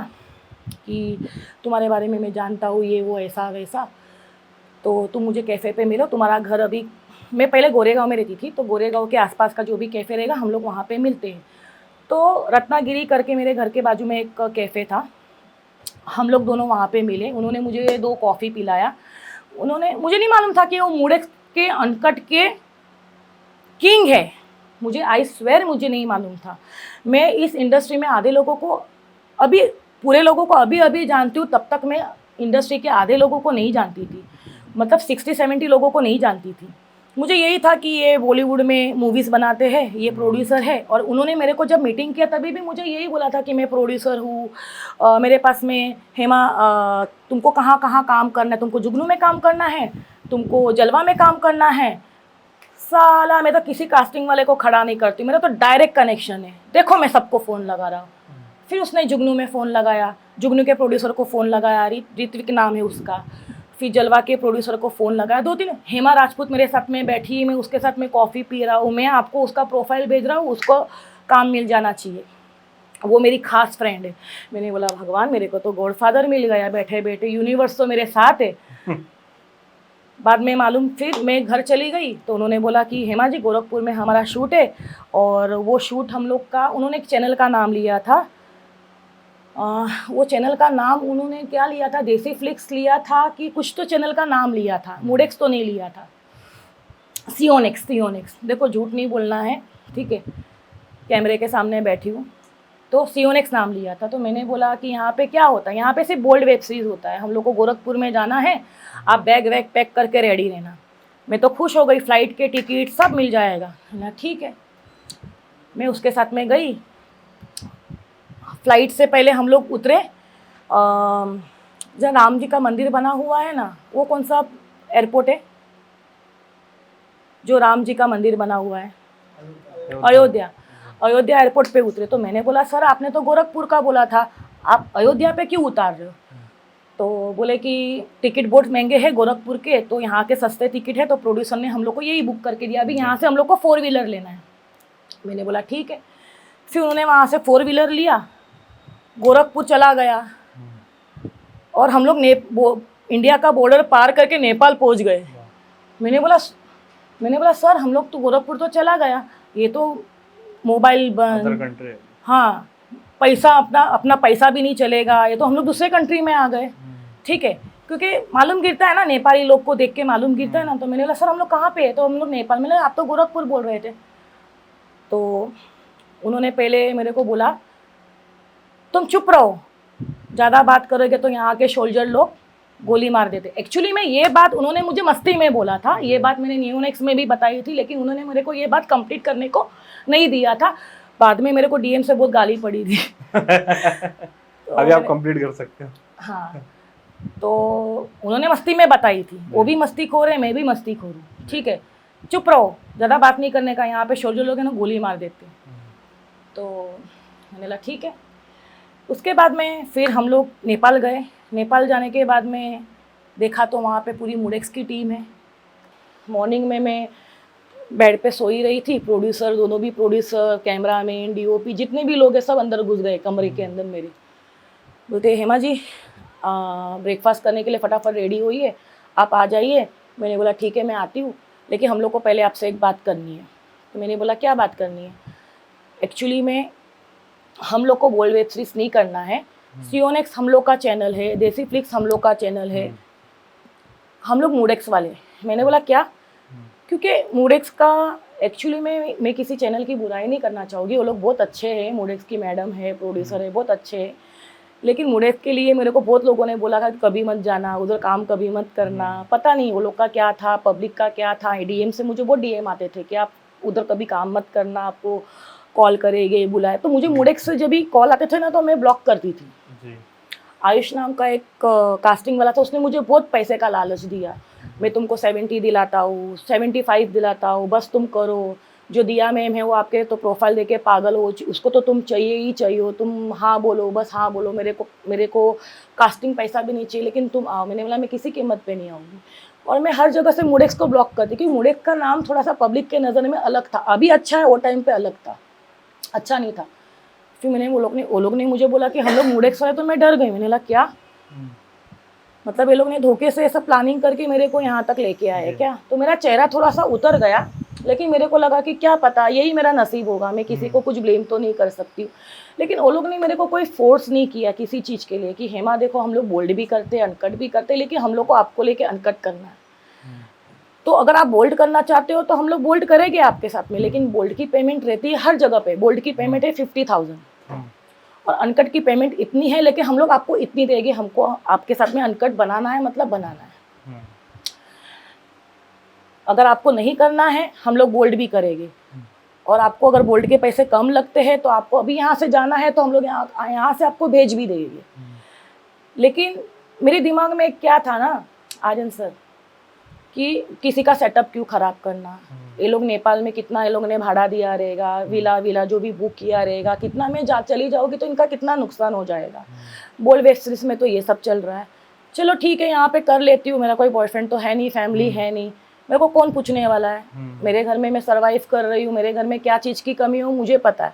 कि तुम्हारे बारे में मैं जानता हूँ, ये वो ऐसा वैसा, तो तुम मुझे कैफ़े पे मिलो, तुम्हारा घर अभी, मैं पहले गोरेगांव में रहती थी, तो गोरेगांव के आसपास का जो भी कैफ़े रहेगा हम लोग वहाँ पे मिलते हैं। तो रत्नागिरी करके मेरे घर के बाजू में एक कैफ़े था, हम लोग दोनों वहाँ पे मिले, उन्होंने मुझे 2 कॉफ़ी पिलाया। मुझे नहीं मालूम था कि वो मूडेक्स के अनकट के किंग है, मुझे आई स्वेयर मुझे नहीं मालूम था। मैं इस इंडस्ट्री में आधे लोगों को अभी, पूरे लोगों को अभी जानती हूँ, तब तक मैं इंडस्ट्री के आधे लोगों को नहीं जानती थी, मतलब 60-70 लोगों को नहीं जानती थी। मुझे यही था कि ये बॉलीवुड में मूवीज़ बनाते हैं, ये प्रोड्यूसर है, और उन्होंने मेरे को जब मीटिंग किया तभी भी मुझे यही बोला था कि मैं प्रोड्यूसर हूँ, मेरे पास में हेमा, तुमको कहाँ कहाँ काम करना है, तुमको जुगनू में काम करना है, तुमको जलवा में काम करना है। साला मैं तो किसी कास्टिंग वाले को खड़ा नहीं करती, मेरा तो डायरेक्ट कनेक्शन है, देखो मैं सबको फ़ोन लगा रहा हूँ। फिर उसने जुगनू में फ़ोन लगाया, जुगनू के प्रोड्यूसर को फ़ोन लगाया, ऋत्विक नाम है उसका, फिर जलवा के प्रोड्यूसर को फ़ोन लगाया, 2-3, हेमा राजपूत मेरे साथ में बैठी, मैं उसके साथ में कॉफ़ी पी रहा हूँ, मैं आपको उसका प्रोफाइल भेज रहा हूँ, उसको काम मिल जाना चाहिए, वो मेरी खास फ्रेंड है। मैंने बोला भगवान मेरे को तो गॉडफादर मिल गया, बैठे बैठे यूनिवर्स तो मेरे साथ है। बाद में मालूम, फिर मैं घर चली गई तो उन्होंने बोला कि हेमा जी गोरखपुर में हमारा शूट है, और वो शूट हम लोग का, उन्होंने एक चैनल का नाम लिया था, वो चैनल का नाम उन्होंने क्या लिया था, देसी फ्लिक्स लिया था कि कुछ तो चैनल का नाम लिया था, मूडेक्स तो नहीं लिया था, सियोनेक्स। देखो झूठ नहीं बोलना है, ठीक है, कैमरे के सामने बैठी हूँ, तो सियोनेक्स नाम लिया था। तो मैंने बोला कि यहाँ पे क्या होता है, यहाँ पे सिर्फ बोल्ड वेब सीरीज़ होता है, हम लोग को गोरखपुर में जाना है, आप बैग वैग पैक करके रेडी रहना। मैं तो खुश हो गई, फ़्लाइट के टिकट सब मिल जाएगा ना, ठीक है। मैं उसके साथ में गई, फ़्लाइट से पहले हम लोग उतरे, जहाँ राम जी का मंदिर बना हुआ है ना, वो कौन सा एयरपोर्ट है जो राम जी का मंदिर बना हुआ है, अयोध्या एयरपोर्ट पे उतरे। तो मैंने बोला सर आपने तो गोरखपुर का बोला था, आप अयोध्या पे क्यों उतार रहे हो? तो बोले कि टिकट बहुत महंगे हैं गोरखपुर के, तो यहाँ के सस्ते टिकट है, तो प्रोड्यूसर ने हम लोग को यही बुक करके दिया, अभी यहाँ से हम लोग को 4 व्हीलर लेना है। मैंने बोला ठीक है। फिर उन्होंने वहाँ से 4 व्हीलर लिया, गोरखपुर चला गया, और हम लोग इंडिया का बॉर्डर पार करके नेपाल पहुंच गए। मैंने बोला सर हम लोग तो गोरखपुर तो चला गया, ये तो मोबाइल अदर बंद, कंट्री। हाँ पैसा अपना पैसा भी नहीं चलेगा, ये तो हम लोग दूसरे कंट्री में आ गए। ठीक है, क्योंकि मालूम गिरता है ना, नेपाली लोग को देख के मालूम गिरता है ना। तो मैंने बोला सर हम लोग कहाँ पे है? तो हम लोग नेपाल में। आप तो गोरखपुर बोल रहे थे। तो उन्होंने पहले मेरे को बोला तुम चुप रहो, ज़्यादा बात करोगे तो यहाँ के सोल्जर लोग गोली मार देते। एक्चुअली में ये बात उन्होंने मुझे मस्ती में बोला था, ये बात मैंने न्यूनेक्स में भी बताई थी, लेकिन उन्होंने मेरे को ये बात कंप्लीट करने को नहीं दिया था। बाद में मेरे को डीएम से बहुत गाली पड़ी थी। तो अभी आप कंप्लीट कर सकते हो। हाँ, तो उन्होंने मस्ती में बताई थी, वो भी मस्तीखोर है, मैं भी मस्तीखोर हूँ। ठीक है, चुप रहो, ज़्यादा बात नहीं करने का, यहाँ पे सोल्जर लोग हैं ना गोली मार देते। तो मैंने बोला ठीक है। उसके बाद में फिर हम लोग नेपाल गए। नेपाल जाने के बाद में देखा तो वहाँ पे पूरी मुडेक्स की टीम है। मॉर्निंग में मैं बेड पे सोई रही थी, प्रोड्यूसर दोनों भी, प्रोड्यूसर, कैमरामैन, डीओपी जितने भी लोग हैं सब अंदर घुस गए कमरे के अंदर मेरे। बोलते हेमा जी ब्रेकफास्ट करने के लिए फटाफट रेडी होइए, आप आ जाइए। मैंने बोला ठीक है मैं आती हूँ, लेकिन हम लोग को पहले आपसे एक बात करनी है। तो मैंने बोला क्या बात करनी है? एक्चुअली में हम लोग को वर्ल्ड वेब सीरीज नहीं करना है, सीओनेक्स हम लोग का चैनल है, देसी फ्लिक्स हम लोग का चैनल है, हम लोग मूडेक्स वाले। मैंने बोला क्या? क्योंकि मूडेक्स का एक्चुअली में मैं किसी चैनल की बुराई नहीं करना चाहूँगी, वो लोग बहुत अच्छे हैं, मूडेक्स की मैडम है, प्रोड्यूसर है, बहुत अच्छे हैं। लेकिन मूडेक्स के लिए मेरे को बहुत लोगों ने बोला था कि कभी मत जाना उधर, काम कभी मत करना। पता नहीं वो लोग का क्या था, पब्लिक का क्या था। डीएम से मुझे बहुत डीएम आते थे कि आप उधर कभी काम मत करना, आपको कॉल करेंगे, बुलाए। तो मुझे मूडेक्स से जब भी कॉल आते थे ना तो मैं ब्लॉक करती थी जी। आयुष नाम का एक कास्टिंग वाला था, उसने मुझे बहुत पैसे का लालच दिया, मैं तुमको 70 दिलाता हूँ, 75 दिलाता हूँ, बस तुम करो, जो दिया मैम है वो आपके तो प्रोफाइल देके पागल हो, उसको तो तुम चाहिए ही चाहिए हो, तुम हाँ बोलो, बस हाँ बोलो, मेरे को कास्टिंग पैसा भी नहीं चाहिए, लेकिन तुम आओ। मैंने बोला मैं किसी कीमत पे नहीं आऊँगी। और मैं हर जगह से मूडेक्स को ब्लॉक करती, क्योंकि मूडेक्स का नाम थोड़ा सा पब्लिक के नज़र में अलग था। अभी अच्छा है, वो टाइम पे अलग था, अच्छा नहीं था। फिर वो लोग ने मुझे बोला कि हम लोग मूडेक्स वाले, तो मैं डर गई। मैंने बोला क्या मतलब ये लोग ने धोखे से सब प्लानिंग करके मेरे को यहाँ तक लेके आए क्या? तो मेरा चेहरा थोड़ा सा उतर गया, लेकिन मेरे को लगा कि क्या पता यही मेरा नसीब होगा, मैं किसी को कुछ ब्लेम तो नहीं कर सकती। लेकिन वो लोग ने मेरे को कोई फोर्स नहीं किया किसी चीज़ के लिए कि हेमा देखो हम लोग बोल्ड भी करते हैं, अनकट भी करते हैं, लेकिन हम लोग को आपको लेके अनकट करना है। तो अगर आप बोल्ड करना चाहते हो तो हम लोग बोल्ड करेंगे आपके साथ में, लेकिन बोल्ड की पेमेंट रहती है हर जगह पे। बोल्ड की पेमेंट है 50,000 और अनकट की पेमेंट इतनी है, लेकिन हम लोग आपको इतनी देंगे, हमको आपके साथ में अनकट बनाना है, मतलब बनाना है। अगर आपको नहीं करना है हम लोग बोल्ड भी करेंगे, और आपको अगर बोल्ड के पैसे कम लगते हैं तो आपको अभी यहाँ से जाना है तो हम लोग यहाँ से आपको भेज भी देंगे। लेकिन मेरे दिमाग में क्या था ना आर्यन सर, कि किसी का सेटअप क्यों ख़राब करना। ये लोग नेपाल में कितना ये लोग ने भाड़ा दिया रहेगा, विला जो भी बुक किया रहेगा, कितना में चली जाओगी तो इनका कितना नुकसान हो जाएगा। बोल्ड वेब सीरीज में तो ये सब चल रहा है। चलो ठीक है यहाँ पे कर लेती हूँ, मेरा कोई बॉयफ्रेंड तो है नहीं, फैमिली है नहीं, मेरे को कौन पूछने वाला है। मेरे घर में मैं सर्वाइव कर रही हूँ, मेरे घर में क्या चीज़ की कमी हो मुझे पता है,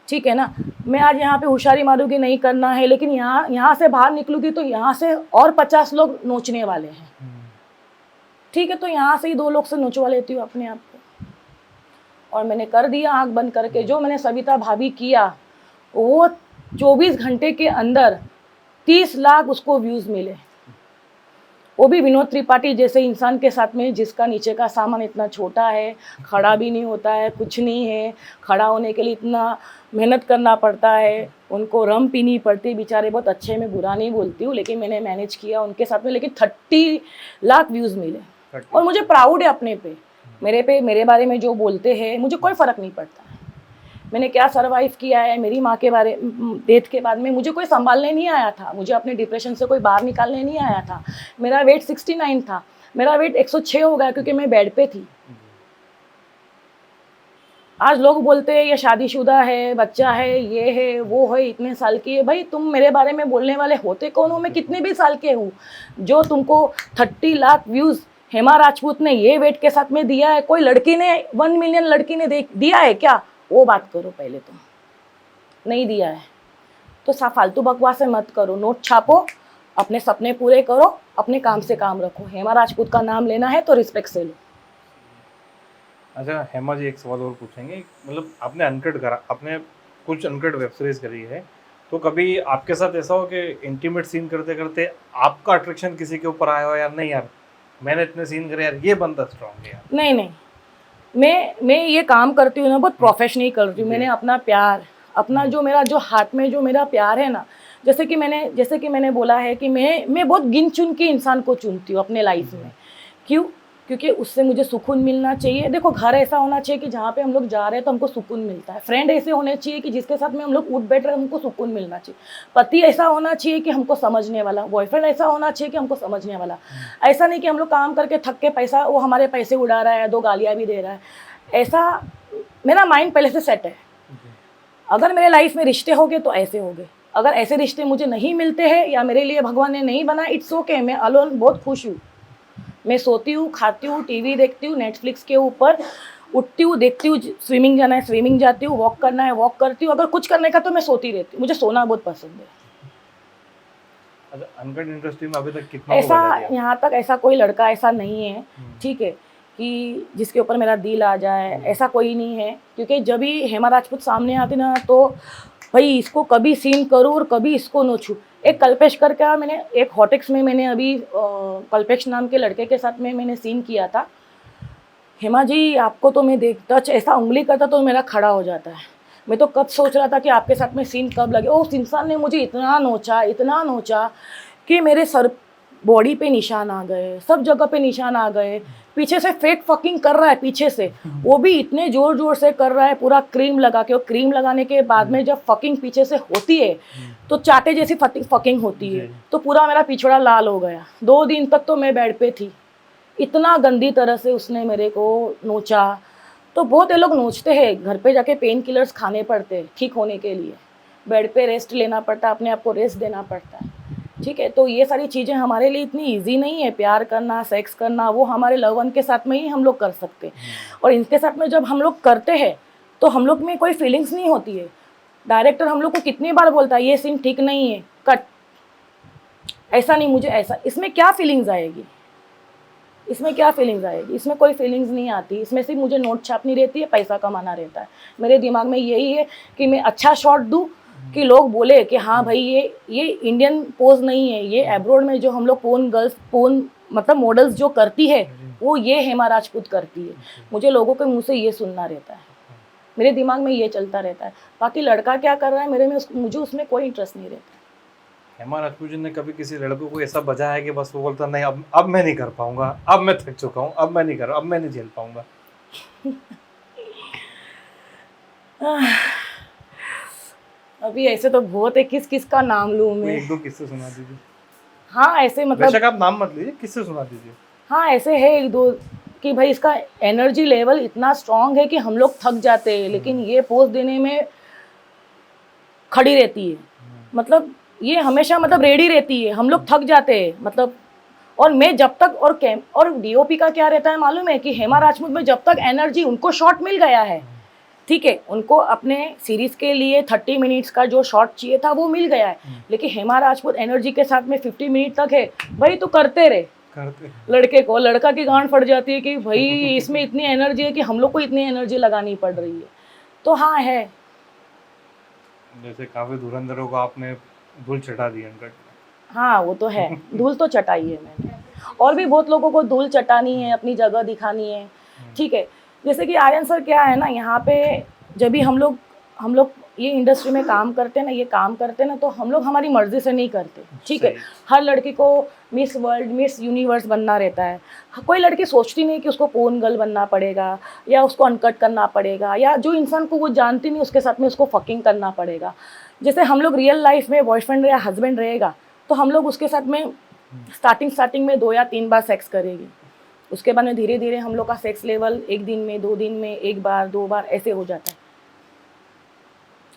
ठीक है ना। मैं आज यहाँ पे होशियारी मारूंगी नहीं करना है, लेकिन यहाँ से बाहर निकलूंगी तो यहाँ से और 50 लोग नोचने वाले हैं, ठीक है। तो यहाँ से ही 2 लोग से नोचवा लेती हूँ अपने आप को। और मैंने कर दिया आँख बंद करके। जो मैंने सविता भाभी किया वो 24 घंटे के अंदर 30 लाख उसको व्यूज़ मिले, वो भी विनोद त्रिपाठी जैसे इंसान के साथ में, जिसका नीचे का सामान इतना छोटा है, खड़ा भी नहीं होता है, कुछ नहीं है, खड़ा होने के लिए इतना मेहनत करना पड़ता है, उनको रम पीनी पड़ती, बेचारे बहुत अच्छे, मैं बुरा नहीं बोलती हूँ, लेकिन मैंने मैनेज किया उनके साथ में। लेकिन 30 लाख व्यूज़ मिले और मुझे प्राउड है अपने पे, मेरे बारे में जो बोलते हैं मुझे कोई फ़र्क नहीं पड़ता। मैंने क्या सर्वाइव किया है, मेरी माँ के बारे डेथ के बाद में मुझे कोई संभालने नहीं आया था, मुझे अपने डिप्रेशन से कोई बाहर निकालने नहीं आया था। मेरा वेट 69 था, मेरा वेट 106 हो गया क्योंकि मैं बेड पे थी। आज लोग बोलते हैं ये शादीशुदा है, बच्चा है, ये है, वो है, इतने साल की है। भाई तुम मेरे बारे में बोलने वाले होते कौन हो? मैं कितने भी साल के हूँ। जो तुमको 30 लाख व्यूज़ हेमा राजपूत ने ये वेट के साथ में दिया है, कोई लड़की ने 1 मिलियन लड़की ने दिया है क्या? वो बात करो पहले। तो नहीं दिया है तो फालतू बकवास मत करो, नोट छापो अपने सपने पूरे करो, अपने काम से काम रखो। हेमा राजपूत का नाम लेना है तो रिस्पेक्ट से लो। अच्छा हेमा जी, एक सवाल और पूछेंगे, मतलब आपने अनकट करा, आपने कुछ अनकट वेब सीरीज करी है, तो कभी आपके साथ ऐसा हो कि इंटीमेट सीन करते करते आपका अट्रैक्शन किसी के ऊपर आया हो, यार नहीं यार मैंने इतने सीन करे यार, ये बंदा स्ट्रांग है यार? नहीं नहीं, मैं ये काम करती हूँ ना, बहुत प्रोफेशनली करती हूँ। मैंने अपना प्यार, अपना जो हाथ में जो मेरा प्यार है ना, जैसे कि मैंने बोला है कि मैं बहुत गिन चुन के इंसान को चुनती हूँ अपने लाइफ में। क्यों? क्योंकि उससे मुझे सुकून मिलना चाहिए। देखो, घर ऐसा होना चाहिए कि जहाँ पे हम लोग जा रहे हैं तो हमको सुकून मिलता है। फ्रेंड ऐसे होने चाहिए कि जिसके साथ में हम लोग उठ बैठ रहे हैं हमको सुकून मिलना चाहिए। पति ऐसा होना चाहिए कि हमको समझने वाला। बॉयफ्रेंड ऐसा होना चाहिए कि हमको समझने वाला। ऐसा नहीं कि हम लोग काम करके थक के पैसा, वो हमारे पैसे उड़ा रहा है, 2 गालियाँ भी दे रहा है। ऐसा मेरा माइंड पहले से सेट है। अगर मेरे लाइफ में रिश्ते हो गए तो ऐसे हो गए। अगर ऐसे रिश्ते मुझे नहीं मिलते हैं या मेरे लिए भगवान ने नहीं बना, इट्स ओके। मैं अलोन बहुत खुश हूँ। मैं सोती हूँ, खाती हूँ, टीवी देखती हूँ, नेटफ्लिक्स के ऊपर उठती हूँ, देखती हूँ, स्विमिंग जाना है स्विमिंग जाती हूँ, वॉक करना है वॉक करती हूँ। अगर कुछ करने का तो मैं सोती रहती हूँ। मुझे सोना बहुत पसंद है। अच्छा, अनकट इंडस्ट्री में अभी तक कितना ऐसा बजा दिया? यहाँ तक ऐसा कोई लड़का ऐसा नहीं है, ठीक है, कि जिसके ऊपर मेरा दिल आ जाए, ऐसा कोई नहीं है। क्योंकि जब भी हेमा राजपूत सामने आती ना, तो भाई इसको कभी सीन करूँ और कभी इसको नोचूँ। एक कल्पेश करके मैंने एक हॉटेक्स में मैंने अभी कल्पेश नाम के लड़के के साथ में मैंने सीन किया था। हेमा जी, आपको तो मैं देख टच ऐसा उंगली करता तो मेरा खड़ा हो जाता है। मैं तो कब सोच रहा था कि आपके साथ में सीन कब लगे। उस इंसान ने मुझे इतना नोचा कि मेरे सर बॉडी पे निशान आ गए, सब जगह पे निशान आ गए। पीछे से फेक फकिंग कर रहा है, पीछे से वो भी इतने जोर जोर से कर रहा है, पूरा क्रीम लगा के। और क्रीम लगाने के बाद में जब फकिंग पीछे से होती है तो चाटे जैसी फकिंग होती है। तो पूरा मेरा पिछड़ा लाल हो गया। 2 दिन तक तो मैं बेड पे थी। इतना गंदी तरह से उसने मेरे को नोचा। तो बहुत ये लोग नोचते हैं, घर पे जाके पेन किलर्स खाने पड़ते हैं ठीक होने के लिए, बेड पे रेस्ट लेना पड़ता है, अपने आप को रेस्ट देना पड़ता है, ठीक है। तो ये सारी चीज़ें हमारे लिए इतनी इजी नहीं है। प्यार करना, सेक्स करना, वो हमारे लव वन के साथ में ही हम लोग कर सकते हैं। और इनके साथ में जब हम लोग करते हैं तो हम लोग में कोई फीलिंग्स नहीं होती है। डायरेक्टर हम लोग को कितनी बार बोलता है ये सीन ठीक नहीं है, कट। ऐसा नहीं, मुझे ऐसा, इसमें क्या फीलिंग्स आएगी? इसमें क्या फीलिंग्स आएगी? इसमें कोई फीलिंग्स नहीं आती। इसमें सिर्फ मुझे नोट छापनी रहती है, पैसा कमाना रहता है। मेरे दिमाग में यही है कि मैं अच्छा शॉट दूँ कि लोग बोले कि हाँ भाई ये इंडियन पोज नहीं है, ये एब्रोड में जो हम लोग पोन मतलब मॉडल्स जो करती है वो ये हेमा राजपूत करती है। मुझे लोगों के मुंह से ये सुनना रहता है, मेरे दिमाग में ये चलता रहता है। बाकी लड़का क्या कर रहा है मुझे उसमें कोई इंटरेस्ट नहीं रहता। हेमा राजपूत जी ने कभी किसी लड़कों को ऐसा बजाया है कि बस वो बोलता नहीं अब मैं नहीं कर पाऊंगा, अब मैं थक चुका हूँ, अब मैं नहीं झेल पाऊंगा? अभी ऐसे तो बहुत है, किस का नाम लूँ मैं? 1-2 किस्से सुना दीजिए। हाँ ऐसे मतलब, बेशक आप नाम मत लीजिए, किस्से सुना दीजिए। हाँ ऐसे है 1-2 कि भाई इसका एनर्जी लेवल इतना स्ट्रांग है कि हम लोग थक जाते हैं, लेकिन ये पोज देने में खड़ी रहती है। मतलब ये हमेशा मतलब रेडी रहती है, हम लोग थक जाते हैं मतलब। और मैं जब तक और डीओपी का क्या रहता है मालूम है कि हेमा राजपूत में जब तक एनर्जी, उनको शॉट मिल गया है, ठीक है, उनको अपने सीरीज के लिए 30 मिनट्स का जो शॉट चाहिए था वो मिल गया है। लेकिन हेमा राजपूत एनर्जी के साथ में 50 मिनट तक है। भाई तो करते रहे। लड़का की गांड फट जाती है कि भाई इसमें इतनी एनर्जी है कि हम लोग को इतनी एनर्जी लगानी पड़ रही है। तो हाँ है। जैसे काफी धुरंधरों को आपने धूल चटा दी अनकट। हाँ वो तो है, धूल तो चटाई है मैंने। और भी बहुत लोगों को धूल चटानी है, अपनी जगह दिखानी है, ठीक है। जैसे कि आर्यन सर क्या है ना, यहाँ पे जब भी हम लोग ये इंडस्ट्री में काम करते हैं ना, तो हम लोग हमारी मर्जी से नहीं करते, ठीक है। हर लड़की को मिस वर्ल्ड, मिस यूनिवर्स बनना रहता है। कोई लड़की सोचती नहीं कि उसको पोर्न गर्ल बनना पड़ेगा या उसको अनकट करना पड़ेगा, या जो इंसान को वो जानती नहीं उसके साथ में उसको फकिंग करना पड़ेगा। जैसे हम लोग रियल लाइफ में बॉयफ्रेंड या हस्बैंड रहेगा तो हम लोग उसके साथ में स्टार्टिंग में 2 या 3 बार सेक्स करेंगे। उसके बाद में धीरे धीरे हम लोग का सेक्स लेवल 1 दिन में, 2 दिन में, 1 बार 2 बार ऐसे हो जाता है।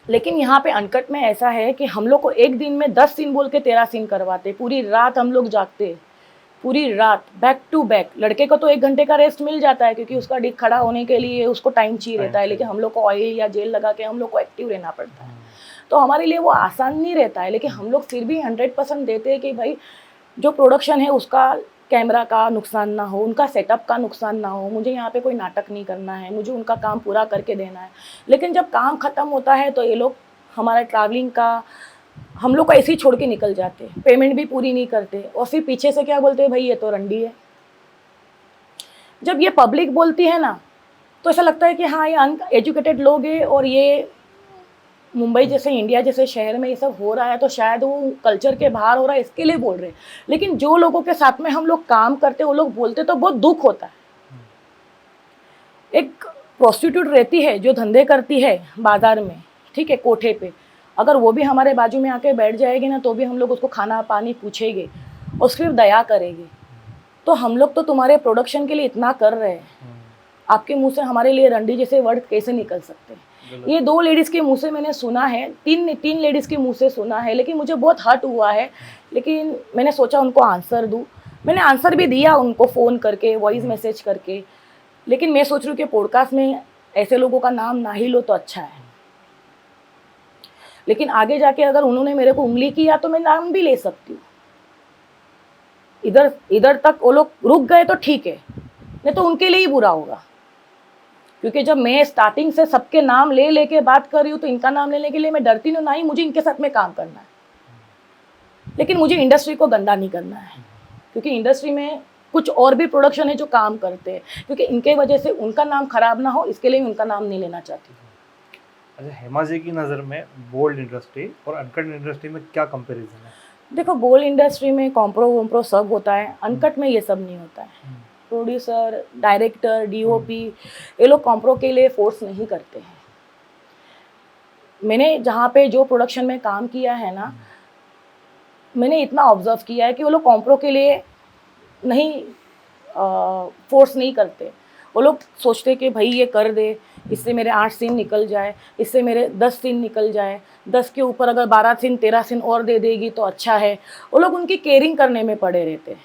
लेकिन यहाँ पे अनकट में ऐसा है कि हम लोग को 1 दिन में 10 सीन बोल के 13 सीन करवाते। पूरी रात हम लोग जागते, पूरी रात बैक टू बैक। लड़के को तो 1 घंटे का रेस्ट मिल जाता है क्योंकि उसका डिक खड़ा होने के लिए उसको टाइम चाहिए रहता है, लेकिन हम लोग को ऑयल या जेल लगा के हम लोग को एक्टिव रहना पड़ता है। तो हमारे लिए वो आसान नहीं रहता है, लेकिन हम लोग फिर भी 100% देते हैं कि भाई जो प्रोडक्शन है उसका कैमरा का नुकसान ना हो, उनका सेटअप का नुकसान ना हो, मुझे यहाँ पे कोई नाटक नहीं करना है, मुझे उनका काम पूरा करके देना है। लेकिन जब काम ख़त्म होता है तो ये लोग हमारा ट्रैवलिंग का हम लोग को ऐसे ही छोड़ के निकल जाते, पेमेंट भी पूरी नहीं करते, और फिर पीछे से क्या बोलते हैं, भाई ये तो रंडी है। जब ये पब्लिक बोलती है ना तो ऐसा लगता है कि हाँ ये अनएजुकेटेड लोग हैं, और ये मुंबई जैसे इंडिया जैसे शहर में ये सब हो रहा है तो शायद वो कल्चर के बाहर हो रहा है इसके लिए बोल रहे हैं। लेकिन जो लोगों के साथ में हम लोग काम करते वो लोग बोलते तो बहुत दुख होता है। एक प्रोस्टिट्यूट रहती है जो धंधे करती है बाजार में, ठीक है, कोठे पे, अगर वो भी हमारे बाजू में आके बैठ जाएगी ना तो भी हम लोग उसको खाना पानी पूछेंगे और सिर्फ दया करेंगे। तो हम लोग तो तुम्हारे प्रोडक्शन के लिए इतना कर रहे हैं, आपके मुंह से हमारे लिए रंडी जैसे वर्ड कैसे निकल सकते हैं? ये 2 लेडीज़ के मुंह से मैंने सुना है, तीन लेडीज़ के मुंह से सुना है, लेकिन मुझे बहुत हर्ट हुआ है। लेकिन मैंने सोचा उनको आंसर दूँ, मैंने आंसर भी दिया उनको फ़ोन करके, वॉइस मैसेज करके। लेकिन मैं सोच रही हूँ कि पॉडकास्ट में ऐसे लोगों का नाम ना ही लो तो अच्छा है। लेकिन आगे जाके अगर उन्होंने मेरे को उंगली किया तो मैं नाम भी ले सकती हूँ। इधर तक वो लोग रुक गए तो ठीक है, नहीं तो उनके लिए ही बुरा होगा। क्योंकि जब मैं स्टार्टिंग से सबके नाम ले लेके बात कर रही हूँ तो इनका नाम लेने के लिए मैं डरती नहीं, ना ही मुझे इनके साथ में काम करना है। लेकिन मुझे इंडस्ट्री को गंदा नहीं करना है, क्योंकि इंडस्ट्री में कुछ और भी प्रोडक्शन है जो काम करते हैं, क्योंकि इनके वजह से उनका नाम खराब ना हो इसके लिए मैं उनका नाम नहीं लेना चाहती। अच्छा, हेमा जी की नज़र में बोल्ड इंडस्ट्री और अनकट इंडस्ट्री में क्या कंपैरिजन है? देखो, बोल्ड इंडस्ट्री में कॉम्प्रो वोम्प्रो सब होता है, अनकट में ये सब नहीं होता है। प्रोड्यूसर, डायरेक्टर, डीओपी ये लोग कॉम्प्रो के लिए फोर्स नहीं करते हैं। मैंने जहाँ पे जो प्रोडक्शन में काम किया है ना, मैंने इतना ऑब्जर्व किया है कि वो लोग कॉम्प्रो के लिए नहीं फोर्स नहीं करते। वो लोग सोचते कि भाई ये कर दे, इससे मेरे 8 सीन निकल जाए, इससे मेरे 10 सीन निकल जाए, 10 के ऊपर अगर 12 सीन 13 सीन और दे देगी तो अच्छा है। वो लोग उनकी केयरिंग करने में पड़े रहते हैं,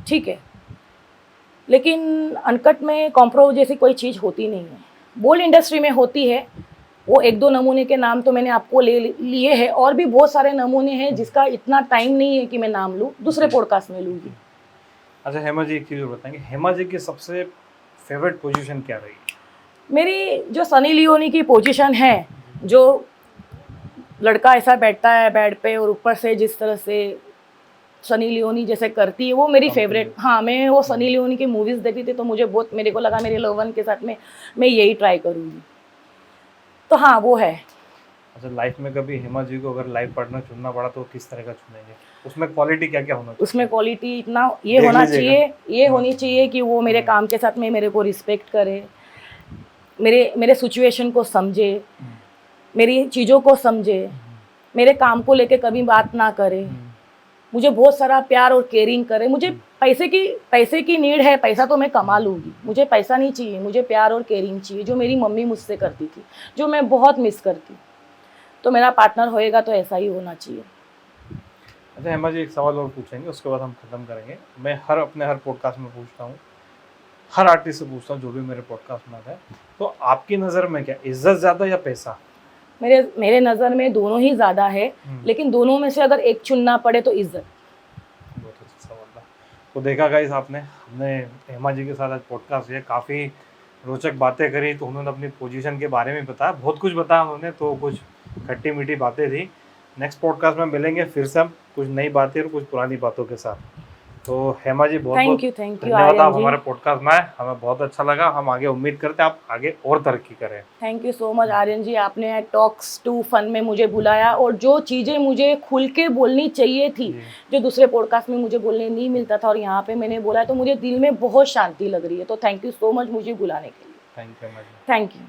ठीक है। लेकिन अनकट में कॉम्प्रो जैसी कोई चीज़ होती नहीं है, बोल्ड इंडस्ट्री में होती है। वो 1-2 नमूने के नाम तो मैंने आपको ले लिए हैं, और भी बहुत सारे नमूने हैं जिसका इतना टाइम नहीं है कि मैं नाम लूँ, दूसरे पॉडकास्ट में लूँगी। अच्छा हेमा जी, एक चीज़ और बताएंगे, हेमा जी की सबसे फेवरेट पोजीशन क्या रही? मेरी जो सनी लियोनी की पोजीशन है, जो लड़का ऐसा बैठता है बेड पे और ऊपर से जिस तरह से सनी लियोनी जैसे करती है, वो मेरी फेवरेट। हाँ, मैं वो सनी लियोनी की मूवीज़ देखती थी तो मुझे बहुत, मेरे को लगा मेरे लव वन के साथ में मैं यही ट्राई करूँगी। तो हाँ, वो है। अच्छा, लाइफ में कभी हेमा जी को अगर लाइफ पार्टनर चुनना पड़ा तो किस तरह का चुनेंगे? उसमें क्वालिटी क्या क्या होना चाहिए? उसमें क्वालिटी इतना ये होना चाहिए, ये होनी चाहिए कि वो मेरे काम के साथ में मेरे को रिस्पेक्ट करे, मेरे सिचुएशन को समझे, मेरी चीज़ों को समझे, मेरे काम को लेके कभी बात ना करे, मुझे बहुत सारा प्यार और केयरिंग करे। मुझे पैसे की नीड है, पैसा तो मैं कमा लूँगी, मुझे पैसा नहीं चाहिए, मुझे प्यार और केयरिंग चाहिए, जो मेरी मम्मी मुझसे करती थी, जो मैं बहुत मिस करती। तो मेरा पार्टनर होएगा तो ऐसा ही होना चाहिए। अच्छा हेमा जी, एक सवाल और पूछेंगे, उसके बाद हम खत्म करेंगे। मैं हर पॉडकास्ट में पूछता हूँ, हर आर्टिस्ट से पूछता हूँ जो भी मेरे पॉडकास्ट में आता है, तो आपकी नज़र में क्या, इज्जत ज़्यादा या पैसा? मेरे नज़र में दोनों ही ज़्यादा है, लेकिन दोनों में से अगर एक चुनना पड़े तो इज्जत। बहुत अच्छा सवाल था। तो देखा गाइस, हमने हेमा जी के साथ आज पॉडकास्ट किया, काफ़ी रोचक बातें करी। तो उन्होंने अपनी पोजीशन के बारे में बताया, बहुत कुछ बताया उन्होंने, तो कुछ खट्टी मीठी बातें थी। नेक्स्ट पॉडकास्ट में मिलेंगे फिर से हम कुछ नई बातें और कुछ पुरानी बातों के साथ। तो हेमा जी, बहुत बहुत धन्यवाद, आप हमारे पॉडकास्ट में आए, हमें बहुत अच्छा लगा। हम आगे उम्मीद करते हैं आप आगे और तरक्की करें। Thank you so much Aryan ji, आपने टॉक्स टू फन में मुझे बुलाया, और जो चीज़ें मुझे खुल के बोलनी चाहिए थी, जो दूसरे पॉडकास्ट में मुझे बोलने नहीं मिलता था, और यहाँ पे मैंने बोला, तो मुझे दिल में बहुत शांति लग रही है। तो थैंक यू सो मच मुझे बुलाने के लिए। Thank you Hema ji. Thank you.